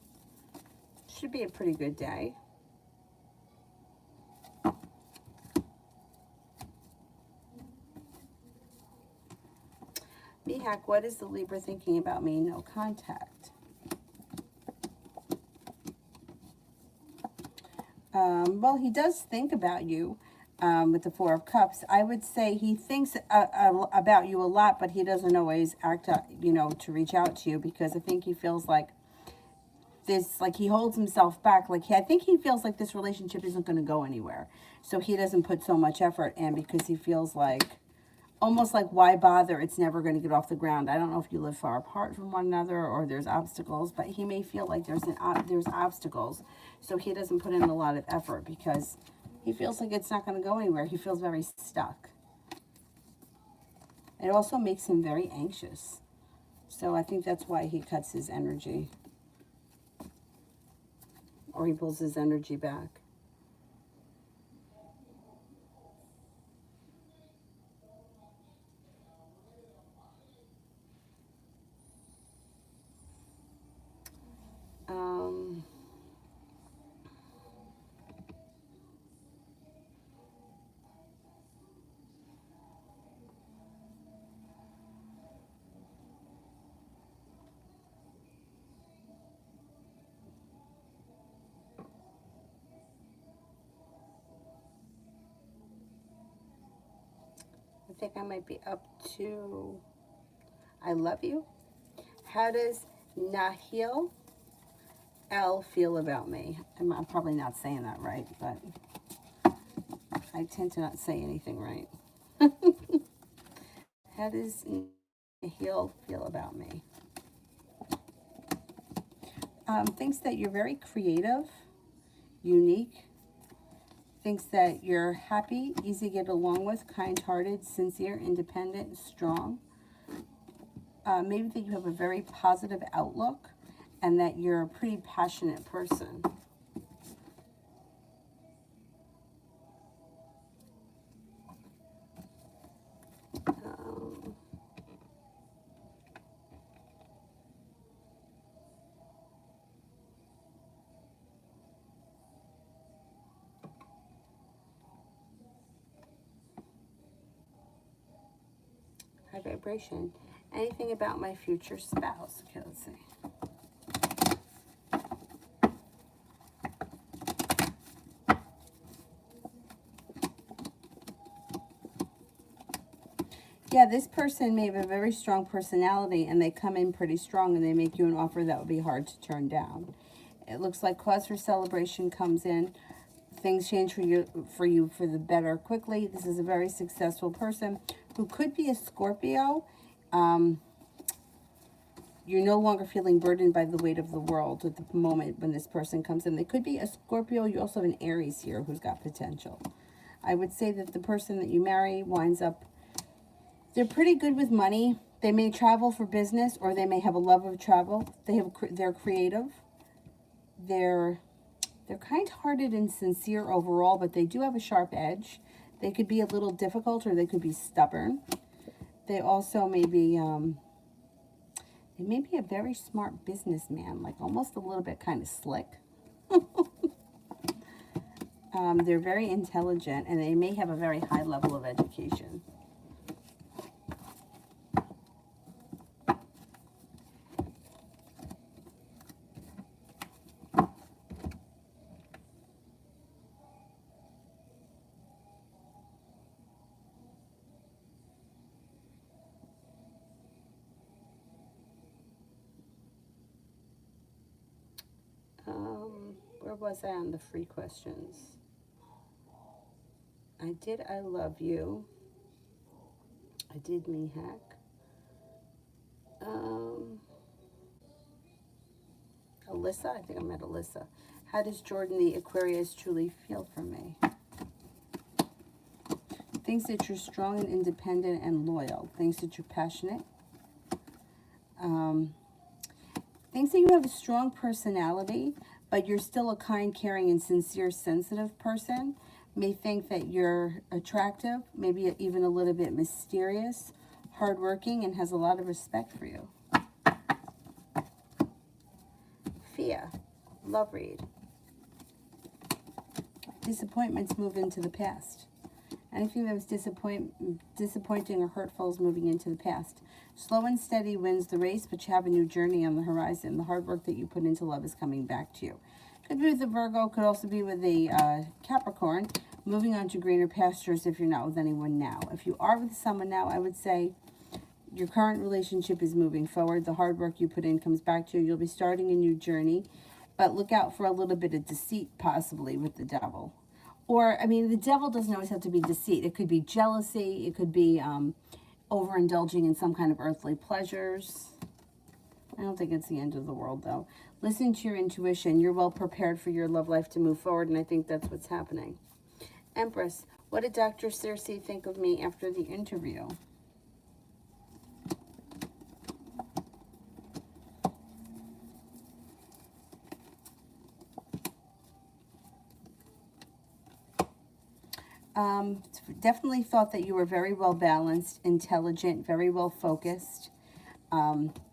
Should be a pretty good day. Mihak, what is the Libra thinking about me? No contact. Well, he does think about you with the Four of Cups. I would say he thinks about you a lot, but he doesn't always act, to reach out to you, because I think he feels like this, like he holds himself back. I think he feels like this relationship isn't going to go anywhere. So he doesn't put so much effort in because he feels like, almost like, why bother? It's never going to get off the ground. I don't know if you live far apart from one another or there's obstacles, but he may feel like there's obstacles. So he doesn't put in a lot of effort because he feels like it's not going to go anywhere. He feels very stuck. It also makes him very anxious. So I think that's why he cuts his energy. Or he pulls his energy back. I think I might be up to I love you. How does Nahil L feel about me? I'm probably not saying that right, but I tend to not say anything right. How does Nahil feel about me? Thinks that you're very creative, unique. Thinks that you're happy, easy to get along with, kind-hearted, sincere, independent, strong. Maybe that you have a very positive outlook and that you're a pretty passionate person. High vibration. Anything about my future spouse? Okay, let's see. Yeah, this person may have a very strong personality and they come in pretty strong and they make you an offer that would be hard to turn down. It looks like cause for celebration comes in. Things change for you for the better quickly. This is a very successful person who could be a Scorpio. You're no longer feeling burdened by the weight of the world at the moment when this person comes in. They could be a Scorpio. You also have an Aries here who's got potential. I would say that the person that you marry winds up, they're pretty good with money. They may travel for business or they may have a love of travel. They're creative. They're kind-hearted and sincere overall, but they do have a sharp edge. They could be a little difficult or they could be stubborn. They also may be, they may be a very smart businessman, like almost a little bit kind of slick. They're very intelligent and they may have a very high level of education. Where was I on the free questions? I did I love you. I did Mihak. Alyssa, I think I met Alyssa. How does Jordan the Aquarius truly feel for me? Thinks that you're strong and independent and loyal. Thinks that you're passionate. Thinks that you have a strong personality, but you're still a kind, caring, and sincere, sensitive person. May think that you're attractive, maybe even a little bit mysterious, hardworking, and has a lot of respect for you. Fear. Love read. Disappointments move into the past. Anything that was disappointing or hurtful is moving into the past. Slow and steady wins the race, but you have a new journey on the horizon. The hard work that you put into love is coming back to you. Could be with a Virgo, could also be with a Capricorn. Moving on to greener pastures if you're not with anyone now. If you are with someone now, I would say your current relationship is moving forward. The hard work you put in comes back to you. You'll be starting a new journey, but look out for a little bit of deceit possibly with the devil. Or, I mean, the devil doesn't always have to be deceit. It could be jealousy. It could be overindulging in some kind of earthly pleasures. I don't think it's the end of the world, though. Listen to your intuition. You're well prepared for your love life to move forward, and I think that's what's happening. Empress, what did Dr. Circe think of me after the interview? Definitely thought that you were very well balanced, intelligent, very well focused.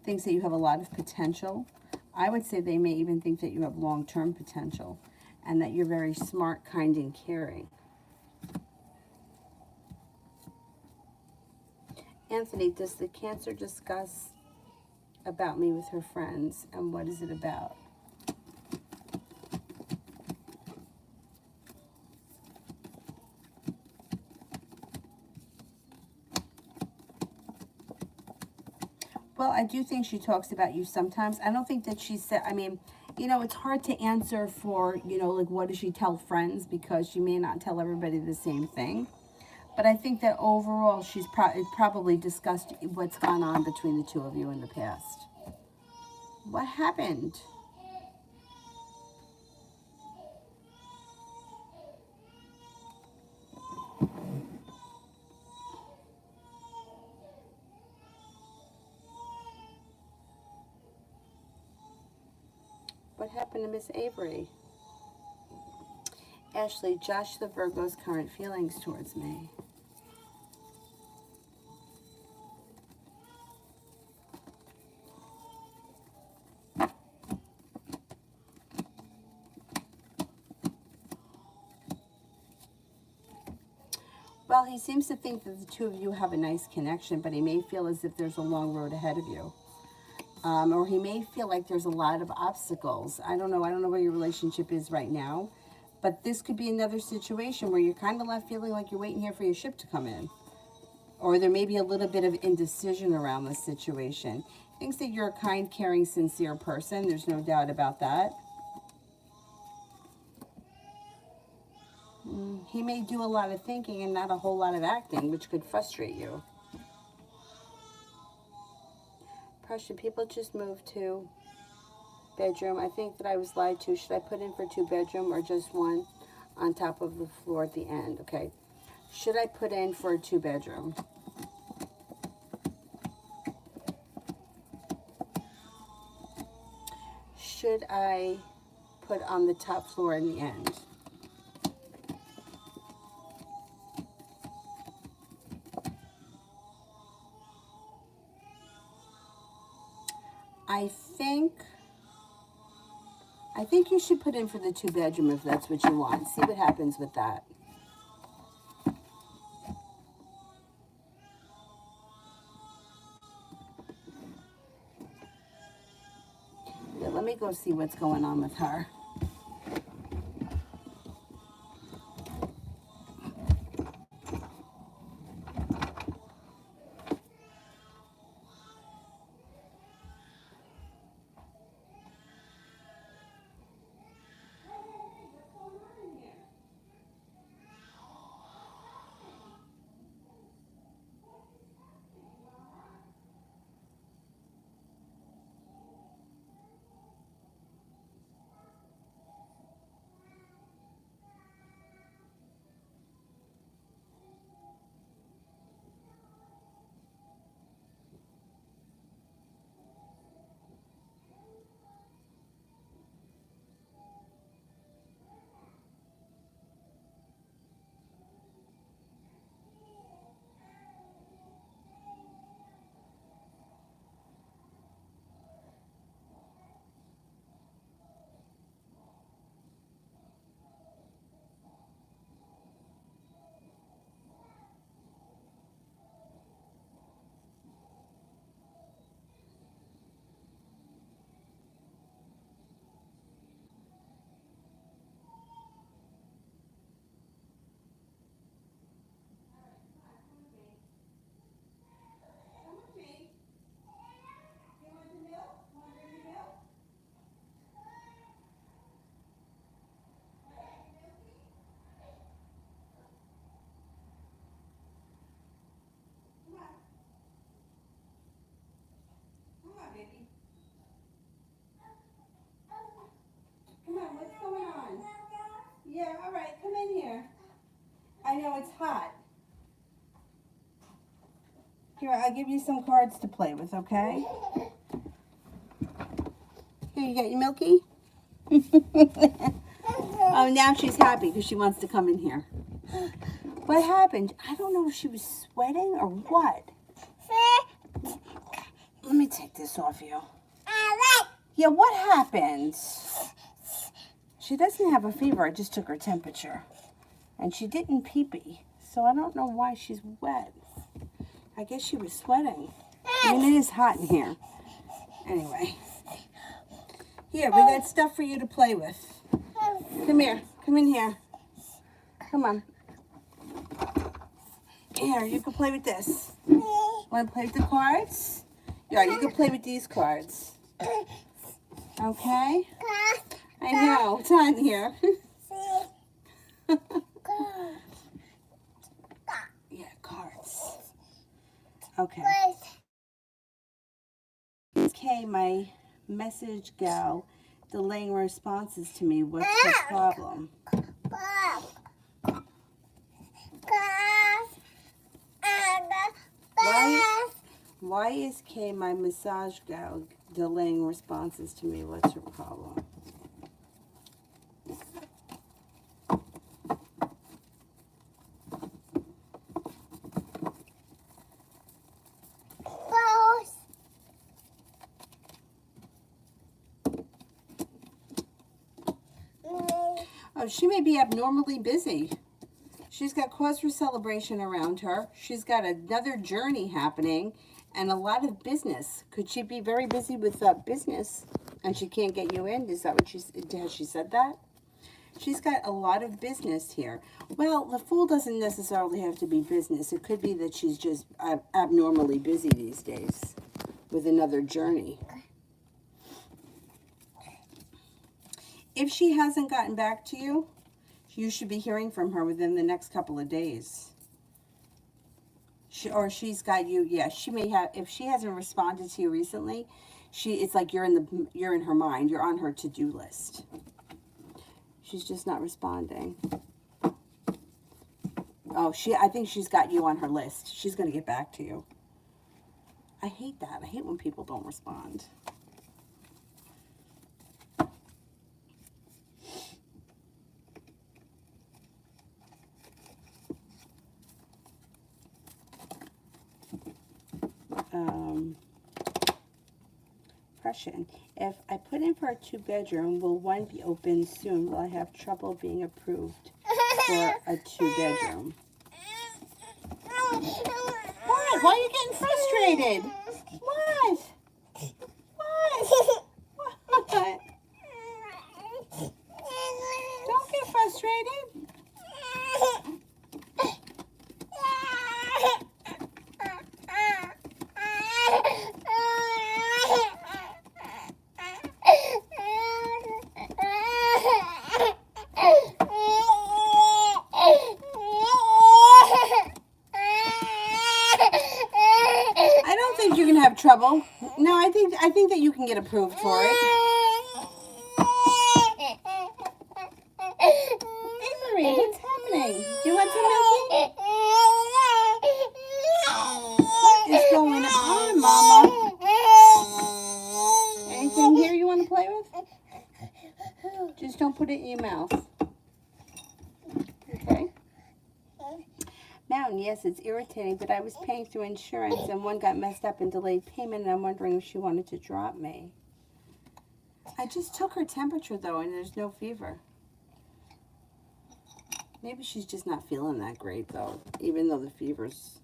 Thinks that you have a lot of potential. I would say they may even think that you have long-term potential and that you're very smart, kind, and caring. Anthony, does the Cancer discuss about me with her friends, and what is it about? Well, I do think she talks about you sometimes. I don't think that she said, I mean, you know, it's hard to answer for, you know, like what does she tell friends, because she may not tell everybody the same thing. But I think that overall she's probably discussed what's gone on between the two of you in the past. What happened? What happened to Miss Avery? Ashley, Josh the Virgo's current feelings towards me. Well, he seems to think that the two of you have a nice connection, but he may feel as if there's a long road ahead of you. Or he may feel like there's a lot of obstacles. I don't know. I don't know where your relationship is right now. But this could be another situation where you're kind of left feeling like you're waiting here for your ship to come in. Or there may be a little bit of indecision around this situation. He thinks that you're a kind, caring, sincere person. There's no doubt about that. He may do a lot of thinking and not a whole lot of acting, which could frustrate you. Should people just move to bedroom? I think that I was lied to. Should I put in for 2-bedroom or just one on top of the floor at the end? Okay. Should I put in for a 2-bedroom? Should I put on the top floor in the end? I think you should put in for the 2-bedroom if that's what you want. See what happens with that. Yeah, let me go see what's going on with her. it's hot. Here, I'll give you some cards to play with, okay? Here, you got your Milky? Oh, now she's happy because she wants to come in here. What happened? I don't know if she was sweating or what. Let me take this off you. Yeah, what happened? She doesn't have a fever. I just took her temperature. And she didn't pee-pee. So I don't know why she's wet. I guess she was sweating. I mean, it is hot in here. Anyway. Here, we got stuff for you to play with. Come here. Come in here. Come on. Here, you can play with this. Want to play with the cards? Yeah, you can play with these cards. Okay? I know. It's on here. Yeah, cards. Okay. Okay, my message gal delaying responses to me. What's the problem? Why is Kay, my massage gal, delaying responses to me? What's her problem? Oh, she may be abnormally busy. She's got cause for celebration around her. She's got another journey happening and a lot of business. Could she be very busy with business and she can't get you in? Is that what has she said that? She's got a lot of business here. Well, the Fool doesn't necessarily have to be business. It could be that she's just abnormally busy these days with another journey. If she hasn't gotten back to you, you should be hearing from her within the next couple of days. She's got you. Yeah, she may have. If she hasn't responded to you recently, it's like you're in her mind. You're on her to-do list. She's just not responding. Oh, I think she's got you on her list. She's going to get back to you. I hate that. I hate when people don't respond. Question. If I put in for a 2-bedroom, will one be open soon? Will I have trouble being approved for a 2-bedroom? What? Why are you getting frustrated? What? What? Don't get frustrated. Trouble. No, I think that you can get approved for it. Avery, what's happening? Do you want some milky? What is going on, Mama? Anything here you want to play with? Just don't put it in your mouth. Okay. Mountain, yes, it's irritating, but I was paying through insurance and one got messed up and delayed payment, and I'm wondering if she wanted to drop me. I just took her temperature, though, and there's no fever. Maybe she's just not feeling that great, though, even though the fever's...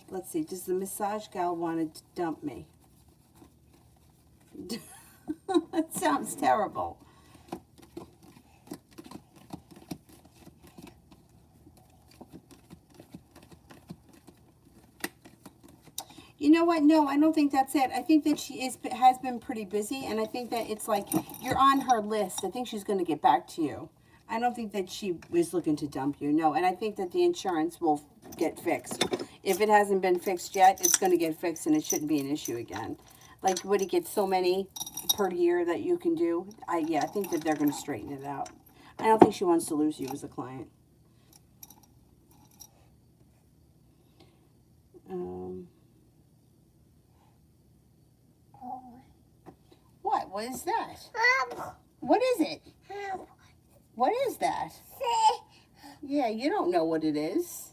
Let's see, does the massage gal want to dump me? That sounds terrible. You know what? No, I don't think that's it. I think that she has been pretty busy, and I think that it's like you're on her list. I think she's going to get back to you. I don't think that she was looking to dump you. No, and I think that the insurance will get fixed. If it hasn't been fixed yet, it's going to get fixed, and it shouldn't be an issue again. Like, would it get so many per year that you can do? Yeah, I think that they're going to straighten it out. I don't think she wants to lose you as a client. What? What is that? What is it? What is that? Yeah, you don't know what it is.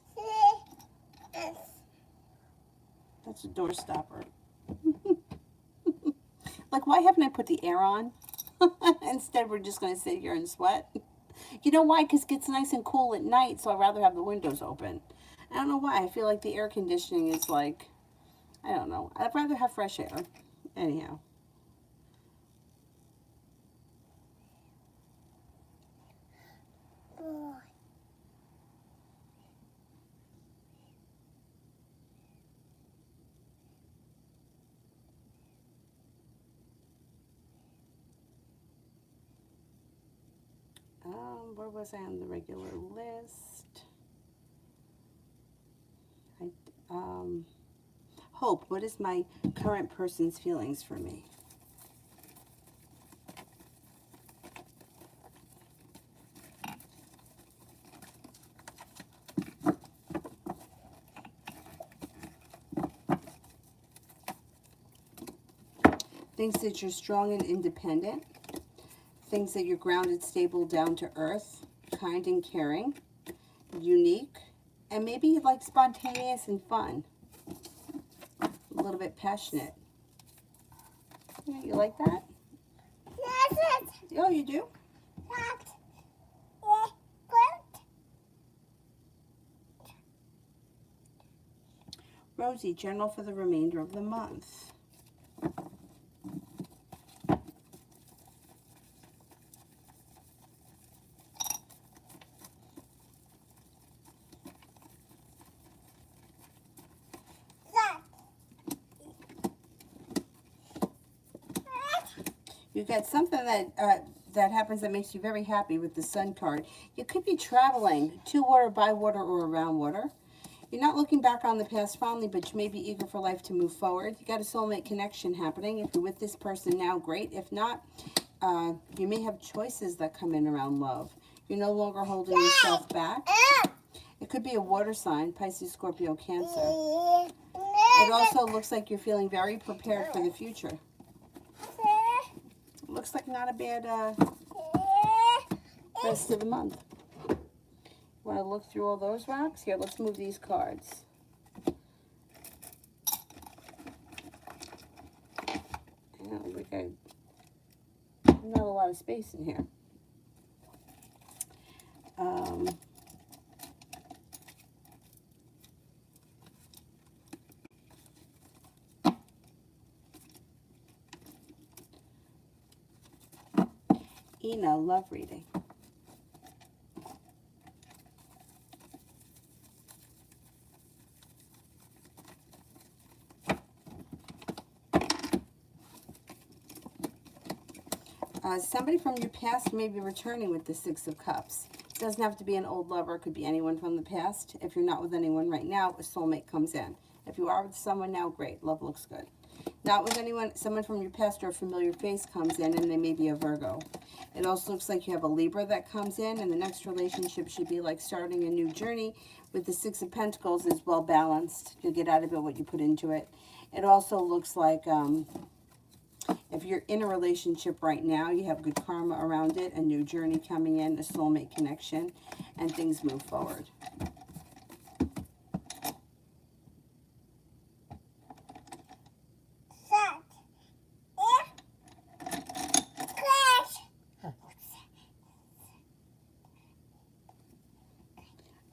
That's a door stopper. Like, why haven't I put the air on? Instead, we're just going to sit here and sweat. You know why? Because it gets nice and cool at night, so I'd rather have the windows open. I don't know why. I feel like the air conditioning is like, I don't know. I'd rather have fresh air. Anyhow. Where was I on the regular list? Hope. What is my current person's feelings for me? Thinks that you're strong and independent. Thinks that you're grounded, stable, down to earth, kind and caring, unique, and maybe like spontaneous and fun. A little bit passionate. Yeah, you like that? Yes. Oh, you do? Rosie, general for the remainder of the month. You got something that happens that makes you very happy with the Sun card. You could be traveling to water, by water, or around water. You're not looking back on the past fondly, but you may be eager for life to move forward. You got a soulmate connection happening. If you're with this person now, great. If not, you may have choices that come in around love. You're no longer holding yourself back. It could be a water sign, Pisces, Scorpio, Cancer. It also looks like you're feeling very prepared for the future. Looks like not a bad rest of the month. Want to look through all those rocks? Here, let's move these cards. We got not a lot of space in here. Ina, love reading. Somebody from your past may be returning with the Six of Cups. It doesn't have to be an old lover. It could be anyone from the past. If you're not with anyone right now, a soulmate comes in. If you are with someone now, great. Love looks good. Not with anyone, someone from your past or a familiar face comes in, and they may be a Virgo. It also looks like you have a Libra that comes in, and the next relationship should be like starting a new journey. With the Six of Pentacles is well balanced. You'll get out of it what you put into it. It also looks like if you're in a relationship right now, you have good karma around it, a new journey coming in, a soulmate connection, and things move forward.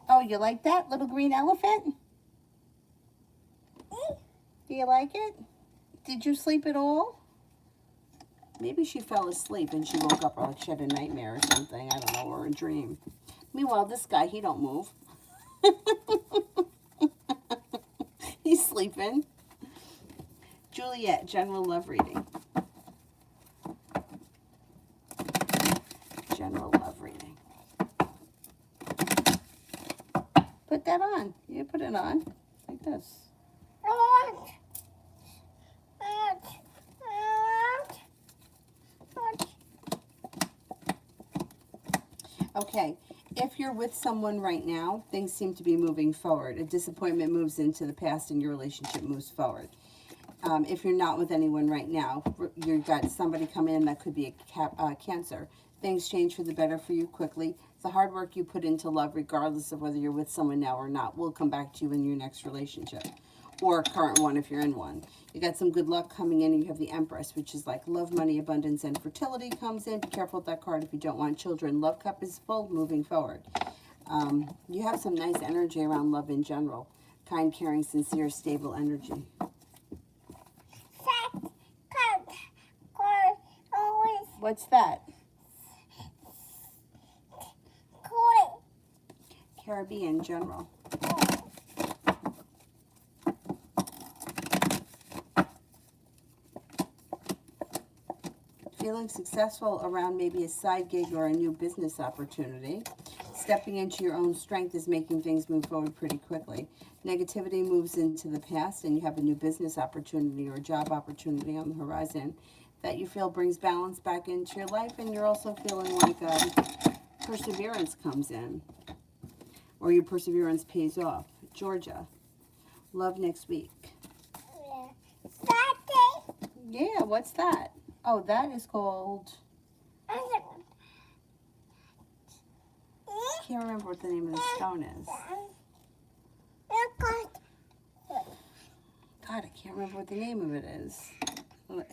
Oh, you like that little green elephant? Do you like it? Did you sleep at all? Maybe she fell asleep and she woke up, or like she had a nightmare or something. I don't know, or a dream. Meanwhile, this guy, he don't move. He's sleeping. Juliet, general love reading. General love reading. Put that on. You put it on like this. Okay, if you're with someone right now, things seem to be moving forward. A disappointment moves into the past and your relationship moves forward. If you're not with anyone right now, you've got somebody coming in that could be a Cancer. Things change for the better for you quickly. The hard work you put into love, regardless of whether you're with someone now or not, will come back to you in your next relationship. Or current one if you're in one. You got some good luck coming in, and you have the Empress, which is like love, money, abundance, and fertility comes in. Be careful with that card if you don't want children. Love cup is full, moving forward. You have some nice energy around love in general. Kind, caring, sincere, stable energy. What's that? Caribbean general. Feeling successful around maybe a side gig or a new business opportunity. Stepping into your own strength is making things move forward pretty quickly. Negativity moves into the past, and you have a new business opportunity or a job opportunity on the horizon that you feel brings balance back into your life, and you're also feeling like perseverance comes in, or your perseverance pays off. Georgia, love next week. Yeah, what's that? Oh, that is called... I can't remember what the name of the stone is. God, I can't remember what the name of it is.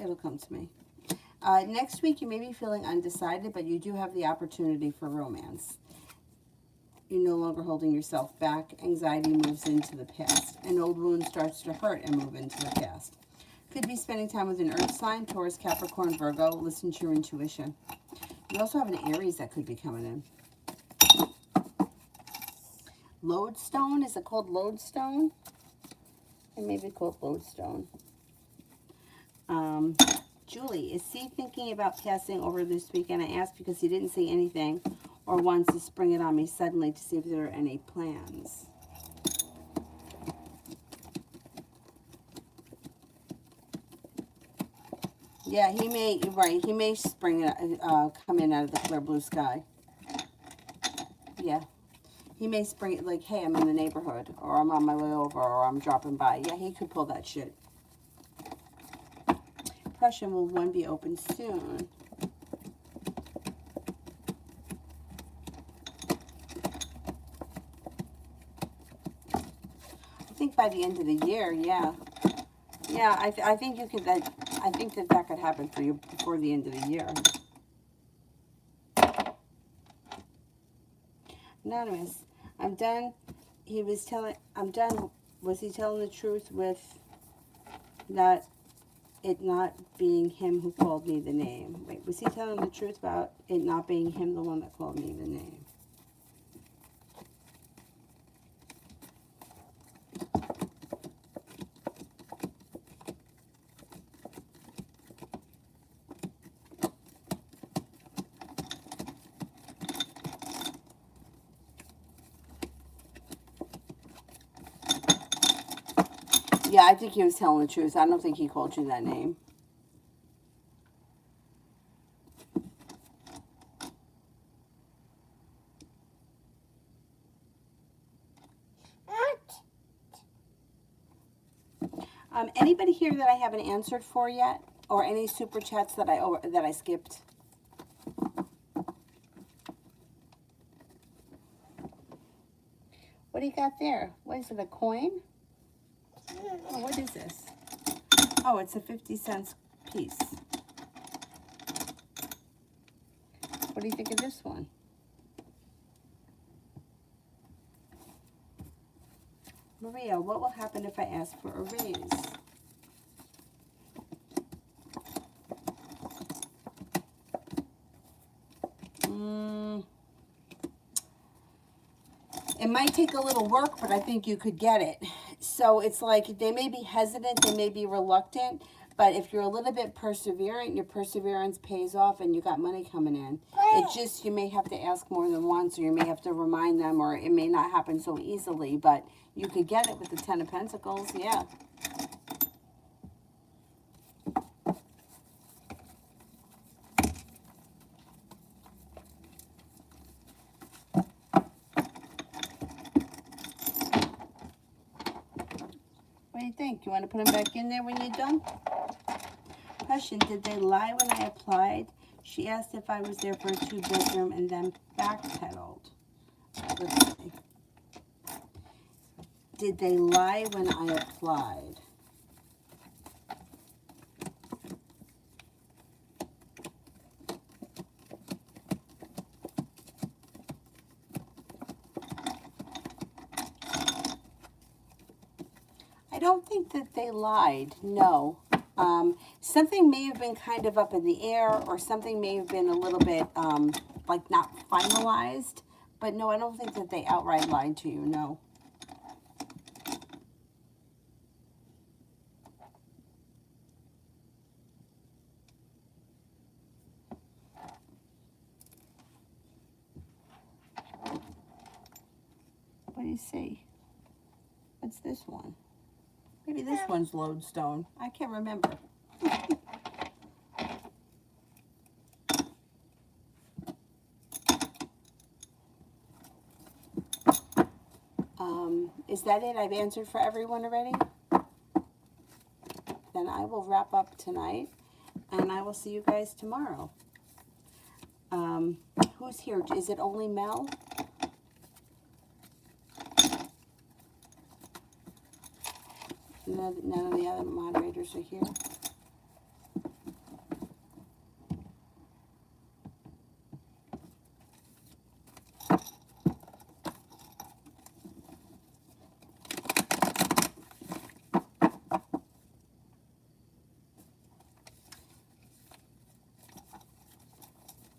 It'll come to me. Next week, you may be feeling undecided, but you do have the opportunity for romance. You're no longer holding yourself back. Anxiety moves into the past. An old wound starts to hurt and move into the past. Could be spending time with an earth sign, Taurus, Capricorn, Virgo. Listen to your intuition. You also have an Aries that could be coming in. Lodestone, is it called lodestone? It may be called lodestone. Julie, is he thinking about passing over this weekend? I asked because he didn't say anything or wants to spring it on me suddenly to see if there are any plans. Yeah, he may, you're right, he may spring it, come in out of the clear blue sky. Yeah. He may spring it like, hey, I'm in the neighborhood, or I'm on my way over, or I'm dropping by. Yeah, he could pull that shit. Prussian, will one be open soon? I think by the end of the year, yeah. Yeah, I think you could, I think that could happen for you before the end of the year. Anonymous, I'm done. Was he telling the truth with it not being him who called me the name? Wait, was he telling the truth about it not being him, the one that called me the name? Yeah, I think he was telling the truth. I don't think he called you that name. Anybody here that I haven't answered for yet, or any super chats that I skipped? What do you got there? What is it? A coin? Oh, what is this? Oh, it's a 50-cent piece. What do you think of this one? Maria, what will happen if I ask for a raise? It might take a little work, but I think you could get it. So it's like they may be hesitant, they may be reluctant, but if you're a little bit perseverant, your perseverance pays off and you got money coming in. It just, you may have to ask more than once, or you may have to remind them, or it may not happen so easily, but you could get it with the Ten of Pentacles, yeah. you think? You want to put them back in there when you're done? Question, did they lie when I applied? She asked if I was there for a 2-bedroom and then backpedaled. Let's see. Did they lie when I applied? I don't think that they lied, no. Something may have been kind of up in the air, or something may have been a little bit, like not finalized. But no, I don't think that they outright lied to you, no. What do you see? What's this one? Maybe this one's lodestone. I can't remember. Is that it? I've answered for everyone already? Then I will wrap up tonight, and I will see you guys tomorrow. Who's here? Is it only Mel? None of the other moderators are here.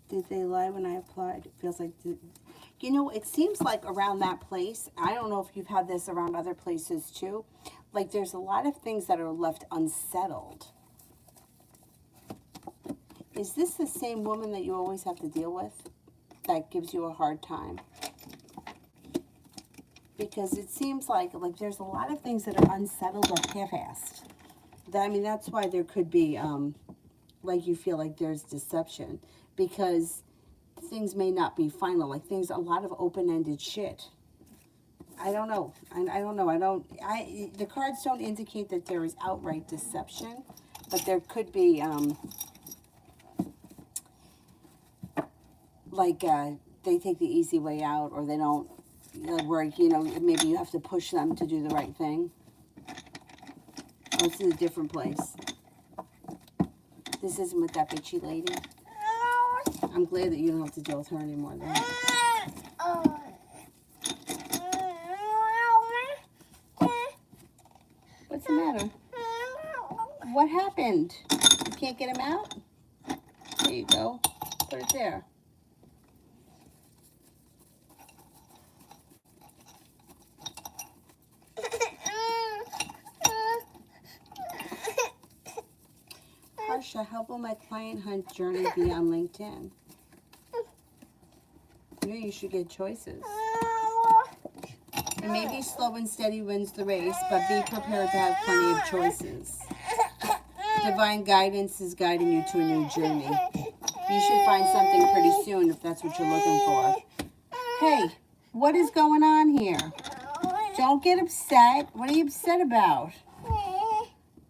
Did they lie when I applied? It feels like, you know, it seems like around that place, I don't know if you've had this around other places too, like there's a lot of things that are left unsettled. Is this the same woman that you always have to deal with that gives you a hard time? Because it seems like there's a lot of things that are unsettled or half-assed. I mean, that's why there could be, like you feel like there's deception. Because things may not be final. Like a lot of open-ended shit. I don't know. I don't know. The cards don't indicate that there is outright deception. But there could be, they take the easy way out, or they don't, where, maybe you have to push them to do the right thing. Oh, this is a different place. This isn't with that bitchy lady. I'm glad that you don't have to deal with her anymore, though. What's the matter? What happened? You can't get him out? There you go. Put it there. Harsha, how will my client hunt journey be on LinkedIn? You should get choices. And maybe slow and steady wins the race, but be prepared to have plenty of choices. Divine guidance is guiding you to a new journey. You should find something pretty soon if that's what you're looking for. Hey, what is going on here? Don't get upset. What are you upset about?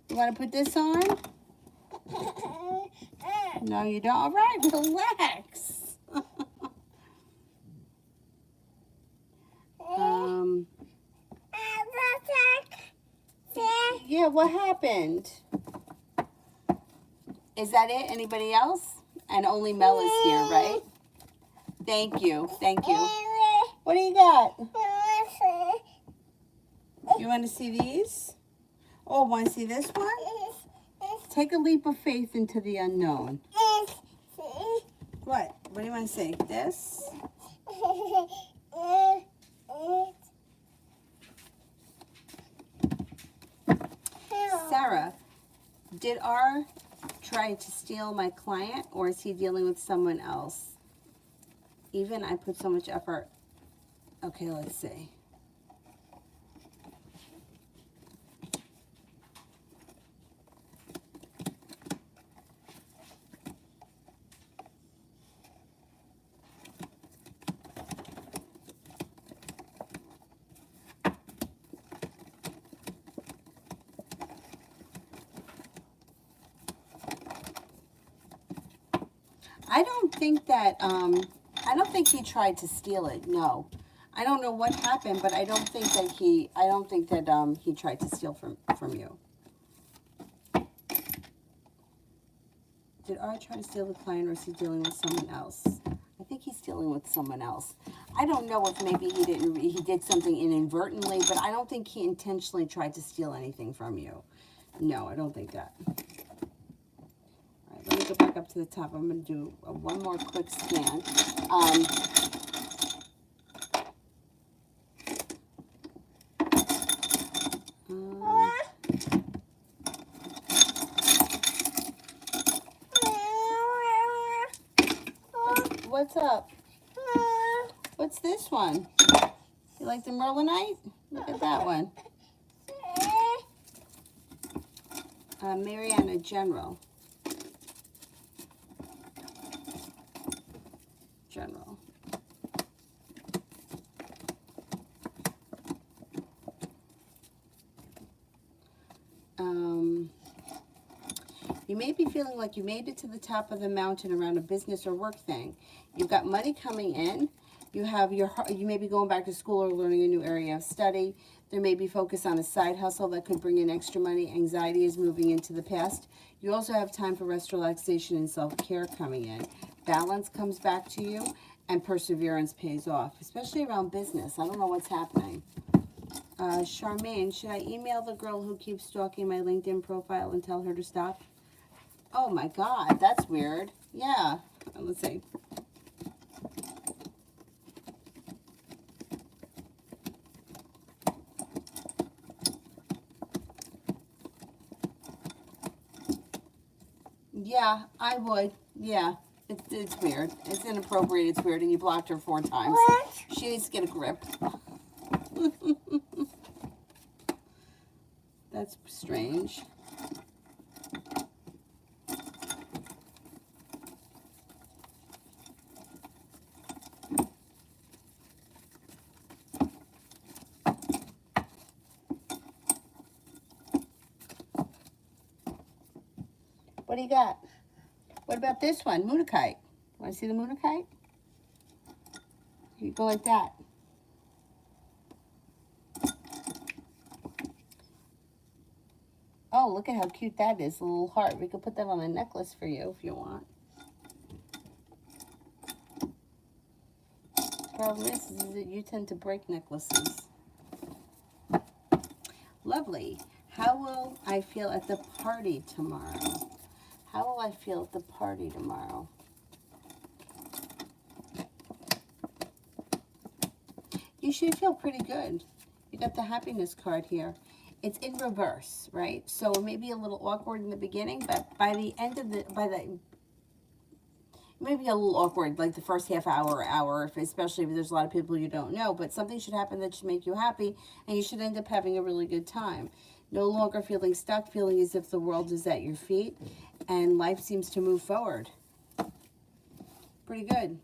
You want to put this on? No, you don't. All right, relax. Yeah, what happened? Is that it? Anybody else? And only Mel is here, right? Thank you. Thank you. What do you got? You want to see these? Oh, want to see this one? Take a leap of faith into the unknown. What? What do you want to say? This? Sarah, did R try to steal my client, or is he dealing with someone else? Even I put so much effort. Okay, let's see. I don't think that, I don't think he tried to steal it, no. I don't know what happened, but I don't think that he tried to steal from you. Did I try to steal the client, or is he dealing with someone else? I think he's dealing with someone else. I don't know if maybe he did something inadvertently, but I don't think he intentionally tried to steal anything from you. No, I don't think that. All right, let me go back up to the top. I'm going to do one more quick scan. What's up? What's this one? You like the Merlinite? Look at that one. Mariana General. You may be feeling like you made it to the top of the mountain around a business or work thing. You've got money coming in. You may be going back to school or learning a new area of study. There may be focus on a side hustle that could bring in extra money. Anxiety is moving into the past. You also have time for rest, relaxation, and self-care coming in. Balance comes back to you, and perseverance pays off, especially around business. I don't know what's happening. Charmaine, should I email the girl who keeps stalking my LinkedIn profile and tell her to stop? Oh my God, that's weird. Yeah, let's see. Yeah, I would. Yeah, it's weird. It's inappropriate. It's weird, and you blocked her 4 times. What? She needs to get a grip. That's strange. What do you got? What about this one? Moonikite. Want to see the Moonikite? You go like that. Oh, look at how cute that is. A little heart. We could put that on a necklace for you if you want. Problem is that you tend to break necklaces. Lovely. How will I feel at the party tomorrow? How will I feel at the party tomorrow? You should feel pretty good. You got the happiness card here. It's in reverse, right? So it may be a little awkward in the beginning, but by the end of it may be a little awkward, like the first half hour, especially if there's a lot of people you don't know, but something should happen that should make you happy, and you should end up having a really good time. No longer feeling stuck, feeling as if the world is at your feet, and life seems to move forward. Pretty good.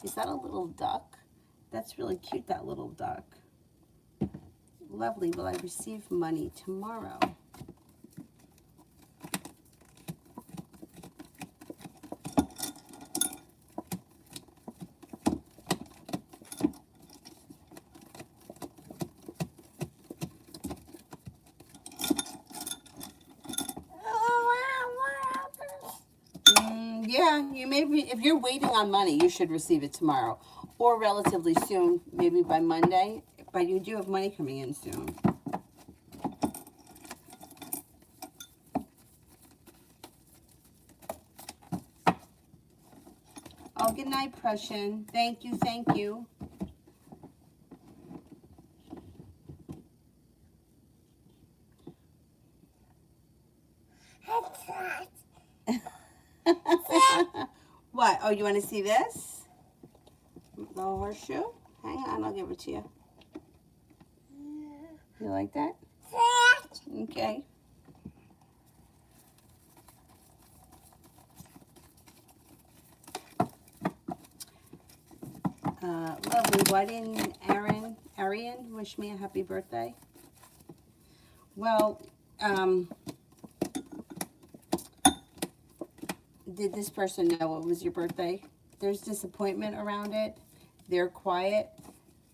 Is that a little duck? That's really cute, that little duck. Lovely. Will I receive money tomorrow? Yeah, you may be, if you're waiting on money, you should receive it tomorrow or relatively soon, maybe by Monday, but you do have money coming in soon. Oh, good night, Prussian. Thank you, thank you. What? Oh, you want to see this? The horseshoe? Hang on, I'll give it to you. You like that? Okay. Lovely. Why didn't Arian wish me a happy birthday? Well, did this person know it was your birthday? There's disappointment around it. They're quiet.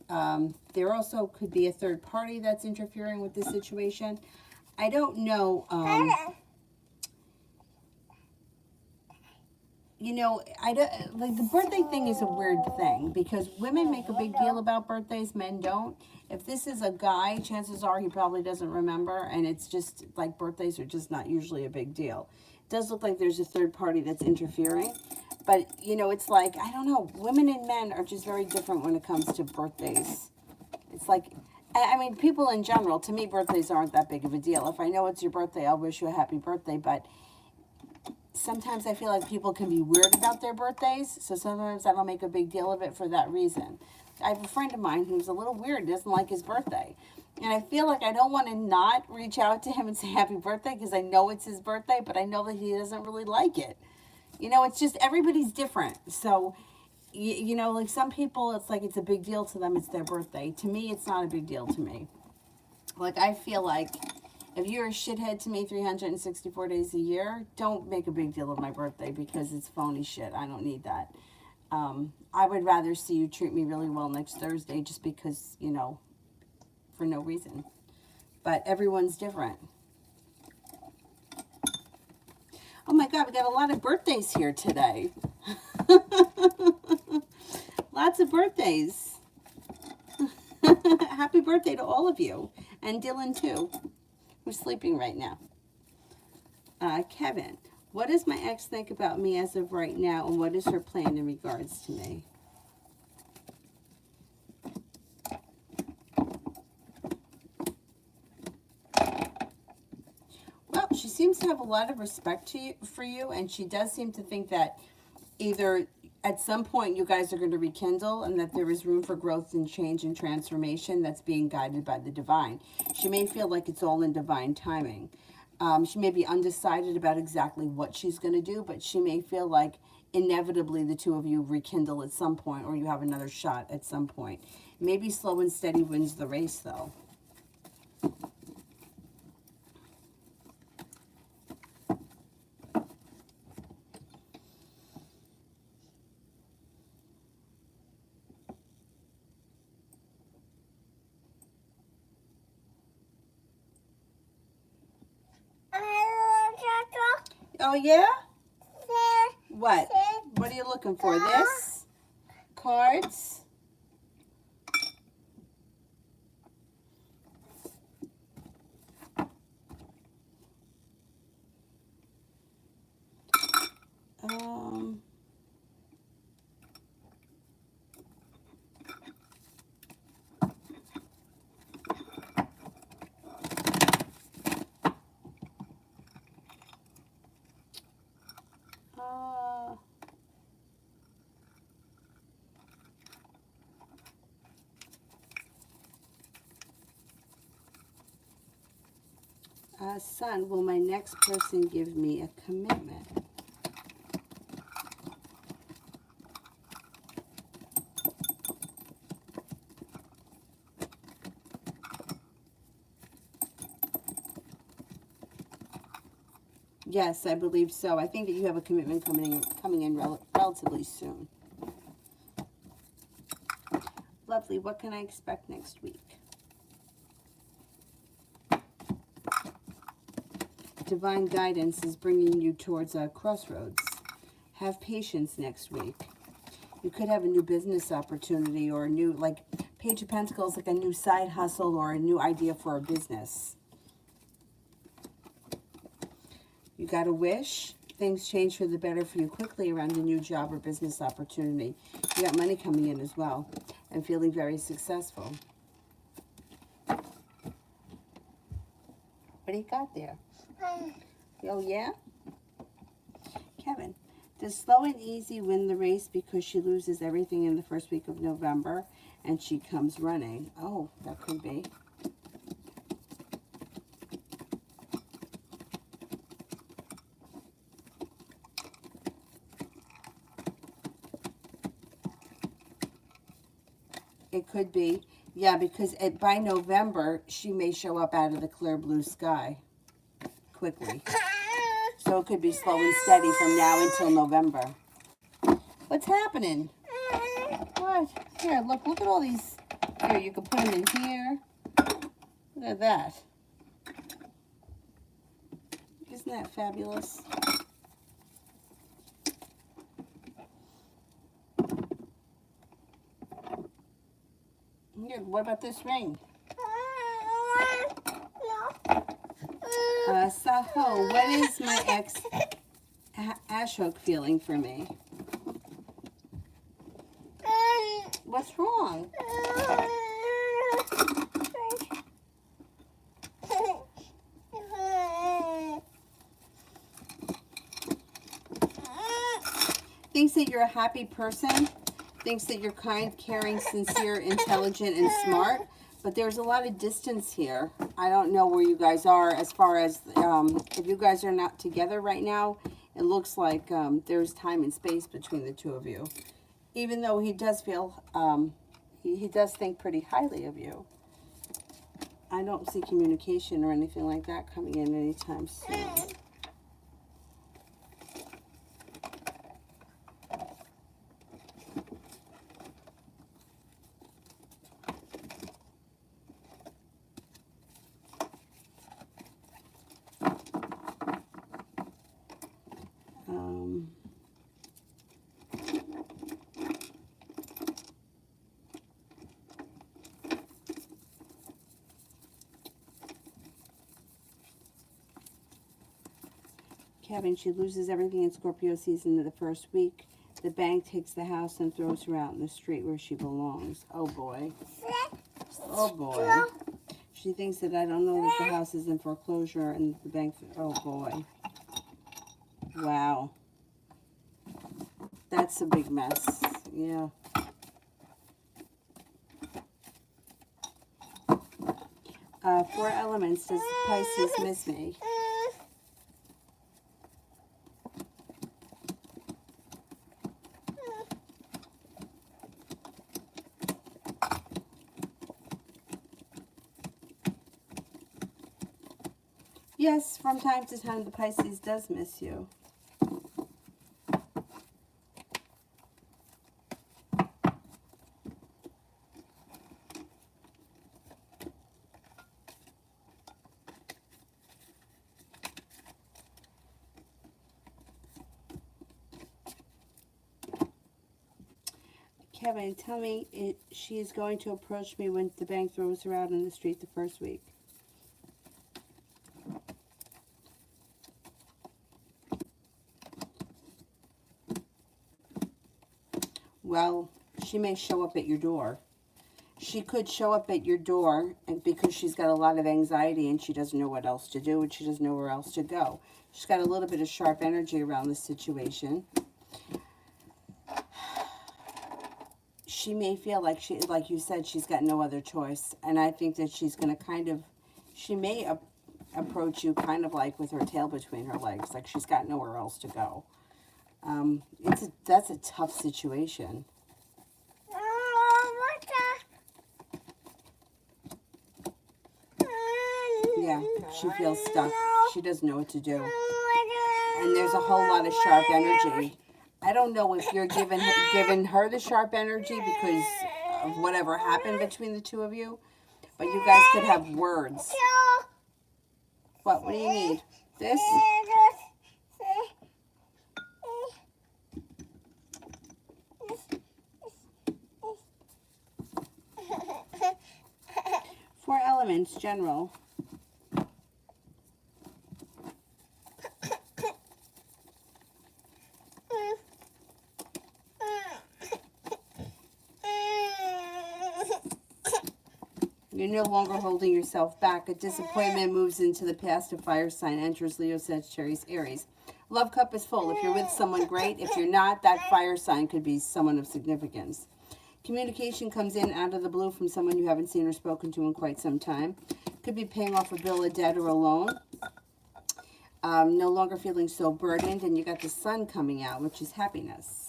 There also could be a third party that's interfering with this situation. I don't know. You know, I don't like the birthday thing is a weird thing because women make a big deal about birthdays, men don't. If this is a guy, chances are he probably doesn't remember, and it's just like birthdays are just not usually a big deal. It does look like there's a third party that's interfering, but you know, it's like I don't know. Women and men are just very different when it comes to birthdays. It's like, I mean, people in general. To me, birthdays aren't that big of a deal. If I know it's your birthday, I'll wish you a happy birthday, but sometimes I feel like people can be weird about their birthdays, so sometimes I don't make a big deal of it for that reason. I have a friend of mine who's a little weird, doesn't like his birthday. And I feel like I don't want to not reach out to him and say happy birthday because I know it's his birthday, but I know that he doesn't really like it. You know, it's just everybody's different. So, you know, like some people, it's like it's a big deal to them, it's their birthday. To me, it's not a big deal to me. Like, I feel like if you're a shithead to me 364 days a year, don't make a big deal of my birthday because it's phony shit. I don't need that. I would rather see you treat me really well next Thursday just because, you know, for no reason. But everyone's different. Oh my God, we got a lot of birthdays here today. Lots of birthdays. Happy birthday to all of you. And Dylan too, who's sleeping right now. Kevin, what does my ex think about me as of right now, and what is her plan in regards to me? Well, she seems to have a lot of respect for you, and she does seem to think that either at some point you guys are going to rekindle and that there is room for growth and change and transformation that's being guided by the divine. She may feel like it's all in divine timing. She may be undecided about exactly what she's going to do, but she may feel like inevitably the two of you rekindle at some point, or you have another shot at some point. Maybe slow and steady wins the race, though. Oh, yeah? What? What are you looking for? This? Cards? Son, will my next person give me a commitment? Yes, I believe so. I think that you have a commitment coming in relatively soon. Lovely. What can I expect next week? Divine guidance is bringing you towards a crossroads. Have patience next week. You could have a new business opportunity or a new, like Page of Pentacles, like a new side hustle or a new idea for a business. You got a wish. Things change for the better for you quickly around a new job or business opportunity. You got money coming in as well and feeling very successful. What do you got there? Oh, yeah? Kevin, does Slow and Easy win the race because she loses everything in the first week of November and she comes running? Oh, that could be. It could be. Yeah, because by November, she may show up out of the clear blue sky. quickly. So it could be slow and steady from now until November. What's happening? What? Here, look at all these. Here, you can put them in here. Look at that. Isn't that fabulous? Here, what about this ring? Saho, what is my ex Ashok feeling for me? What's wrong? Thinks that you're a happy person, thinks that you're kind, caring, sincere, intelligent, and smart, but there's a lot of distance here. I don't know where you guys are as far as, if you guys are not together right now, it looks like there's time and space between the two of you. Even though he does feel, he does think pretty highly of you. I don't see communication or anything like that coming in anytime soon. Kevin, she loses everything in Scorpio season in the first week. The bank takes the house and throws her out in the street where she belongs. Oh boy. Oh boy. She thinks that I don't know that the house is in foreclosure and the bank. Oh boy. Wow. That's a big mess. Yeah. Four elements. Does Pisces miss me? Yes, from time to time the Pisces does miss you. Kevin, tell me she is going to approach me when the bank throws her out in the street the first week. Well, she may show up at your door. She could show up at your door and because she's got a lot of anxiety and she doesn't know what else to do and she doesn't know where else to go. She's got a little bit of sharp energy around this situation. She may feel like like you said, she's got no other choice. And I think that she's going to she may approach you kind of like with her tail between her legs, like she's got nowhere else to go. That's a tough situation. Yeah, she feels stuck. She doesn't know what to do. And there's a whole lot of sharp energy. I don't know if you're giving her the sharp energy because of whatever happened between the two of you, but you guys could have words. What? What do you need? This? Four elements, general. You're no longer holding yourself back. A disappointment moves into the past. A fire sign enters Leo, Sagittarius, Aries. Love cup is full. If you're with someone, great. If you're not, that fire sign could be someone of significance. Communication comes in out of the blue from someone you haven't seen or spoken to in quite some time. Could be paying off a bill, a debt, or a loan. No longer feeling so burdened. And you got the sun coming out, which is happiness.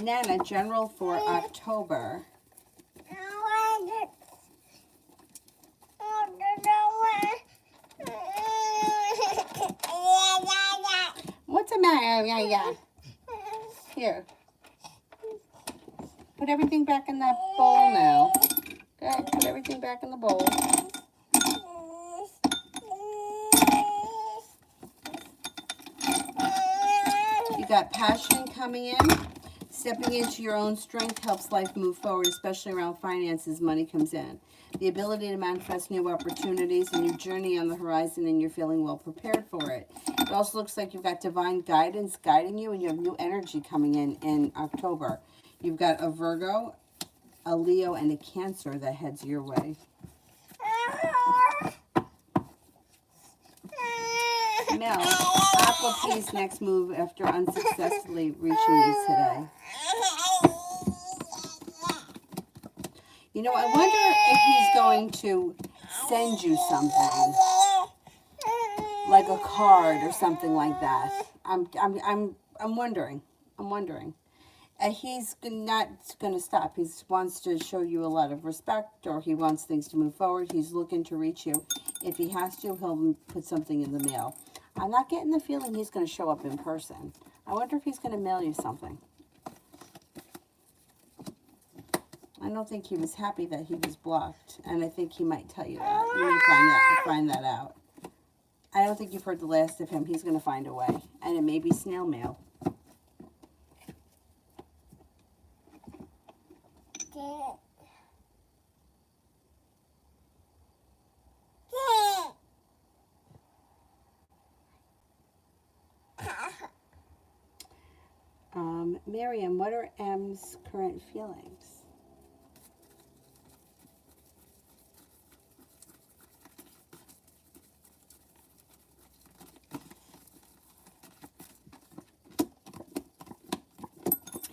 Nana, general for October. What's the matter? Yeah. Here. Put everything back in that bowl now. Okay, put everything back in the bowl. You got passion coming in. Stepping into your own strength helps life move forward, especially around finances. Money comes in. The ability to manifest new opportunities, a new journey on the horizon, and you're feeling well prepared for it. It also looks like you've got divine guidance guiding you, and you have new energy coming in October. You've got a Virgo, a Leo, and a Cancer that heads your way. Mel, Aqua P's next move after unsuccessfully reaching me today. You know, I wonder if he's going to send you something, like a card or something like that. I'm wondering. He's not going to stop. He wants to show you a lot of respect, or he wants things to move forward. He's looking to reach you. If he has to, he'll put something in the mail. I'm not getting the feeling he's going to show up in person. I wonder if he's going to mail you something. I don't think he was happy that he was blocked, and I think he might tell you that. You may find that out. I don't think you've heard the last of him. He's going to find a way, and it may be snail mail. Miriam, what are M's current feelings?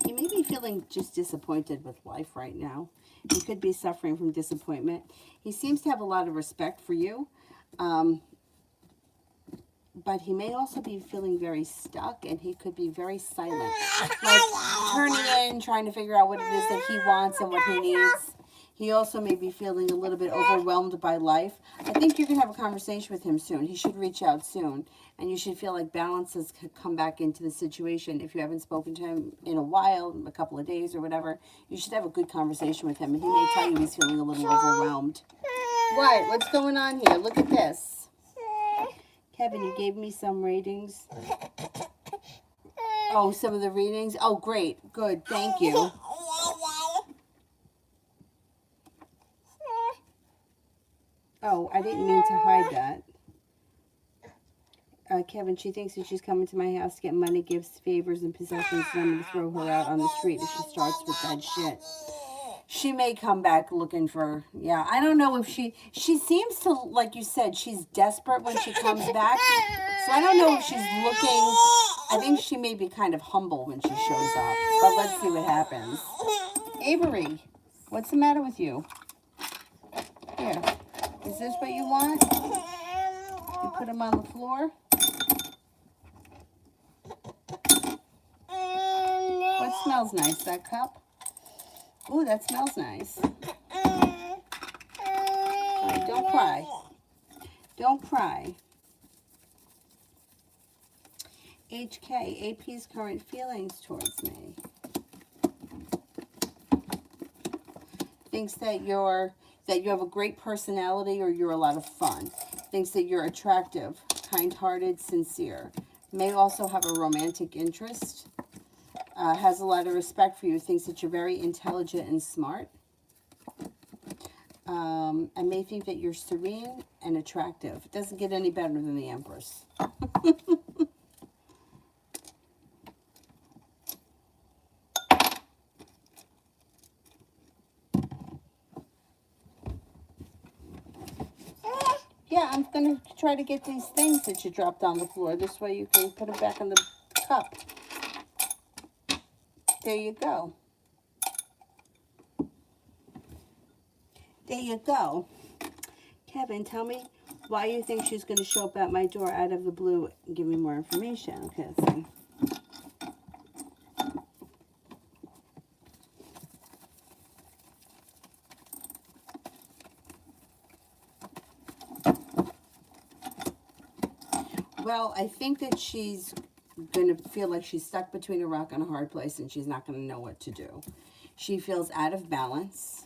He may be feeling just disappointed with life right now. He could be suffering from disappointment. He seems to have a lot of respect for you. But he may also be feeling very stuck, and he could be very silent. Like turning in, trying to figure out what it is that he wants and what he needs. He also may be feeling a little bit overwhelmed by life. I think you can have a conversation with him soon. He should reach out soon. And you should feel like balance has come back into the situation. If you haven't spoken to him in a while, a couple of days or whatever, you should have a good conversation with him. And he may tell you he's feeling a little overwhelmed. What? What's going on here? Look at this. Kevin, you gave me some ratings. Oh, some of the readings? Oh, great. Good. Thank you. Oh, I didn't mean to hide that. Kevin, she thinks that she's coming to my house to get money, gifts, favors, and possessions, and I'm going to throw her out on the street if she starts with that shit. She may come back looking for, yeah, I don't know if she seems to, like you said, she's desperate when she comes back. So I don't know if she's looking, I think she may be kind of humble when she shows up. But let's see what happens. Avery, what's the matter with you? Here, is this what you want? You put them on the floor? What smells nice, that cup? Ooh, that smells nice. Right, don't cry. Don't cry. HK, AP's current feelings towards me. Thinks that you have a great personality, or you're a lot of fun. Thinks that you're attractive, kind-hearted, sincere. May also have a romantic interest. Has a lot of respect for you. Thinks that you're very intelligent and smart. And may think that you're serene and attractive. It doesn't get any better than the Empress. Yeah, I'm going to try to get these things that you dropped on the floor. This way you can put them back in the cup. There you go. There you go. Kevin, tell me why you think she's going to show up at my door out of the blue and give me more information. Okay, let's see. Well, I think that she's going to feel like she's stuck between a rock and a hard place, and she's not going to know what to do. She feels out of balance.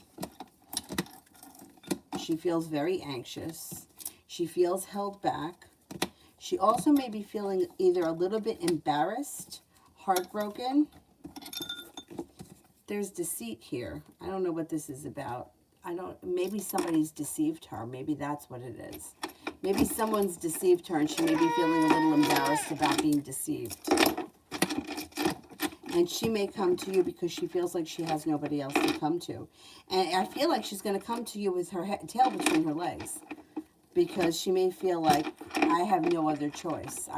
She feels very anxious. She feels held back. She also may be feeling either a little bit embarrassed, heartbroken. There's deceit here. I don't know what this is about. Maybe somebody's deceived her. Maybe that's what it is. Maybe someone's deceived her and she may be feeling a little embarrassed about being deceived. And she may come to you because she feels like she has nobody else to come to. And I feel like she's going to come to you with her tail between her legs. Because she may feel like, I have no other choice.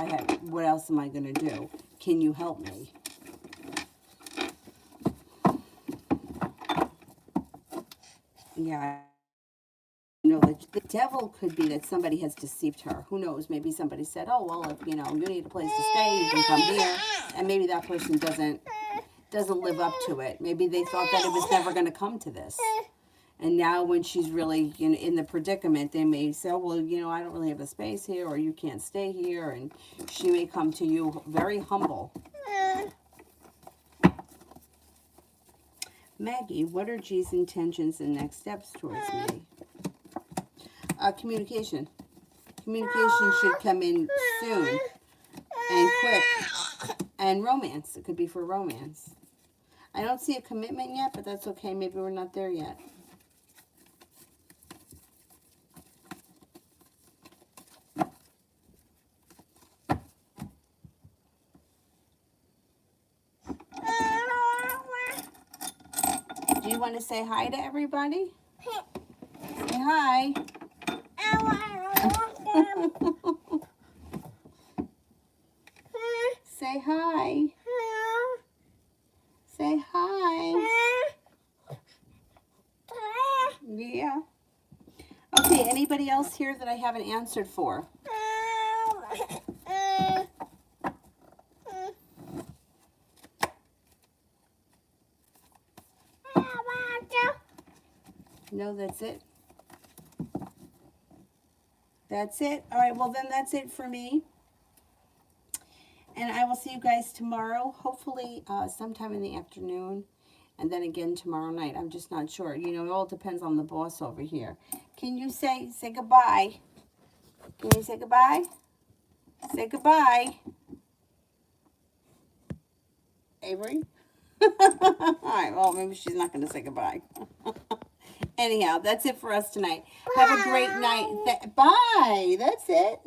What else am I going to do? Can you help me? Yeah. You know, the devil could be that somebody has deceived her. Who knows? Maybe somebody said, oh, well, if, you need a place to stay, you can come here. And maybe that person doesn't live up to it. Maybe they thought that it was never going to come to this. And now when she's really in the predicament, they may say, oh, well, I don't really have a space here, or you can't stay here. And she may come to you very humble. Maggie, what are G's intentions and next steps towards me? Communication. Communication should come in soon and quick. And romance. It could be for romance. I don't see a commitment yet, but that's okay. Maybe we're not there yet. Do you want to say hi to everybody? Say hi. Say hi. Say hi. Yeah. Okay, anybody else here that I haven't answered for? No, that's it. That's it. All right, well, then that's it for me. And I will see you guys tomorrow, hopefully sometime in the afternoon. And then again tomorrow night. I'm just not sure. It all depends on the boss over here. Can you say goodbye? Can you say goodbye? Say goodbye. Avery? All right, well, maybe she's not going to say goodbye. Anyhow, that's it for us tonight. Have a great night. Bye. That's it.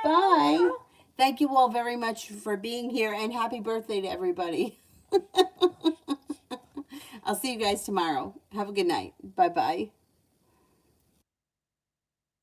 Bye. Thank you all very much for being here, and happy birthday to everybody. I'll see you guys tomorrow. Have a good night. Bye-bye.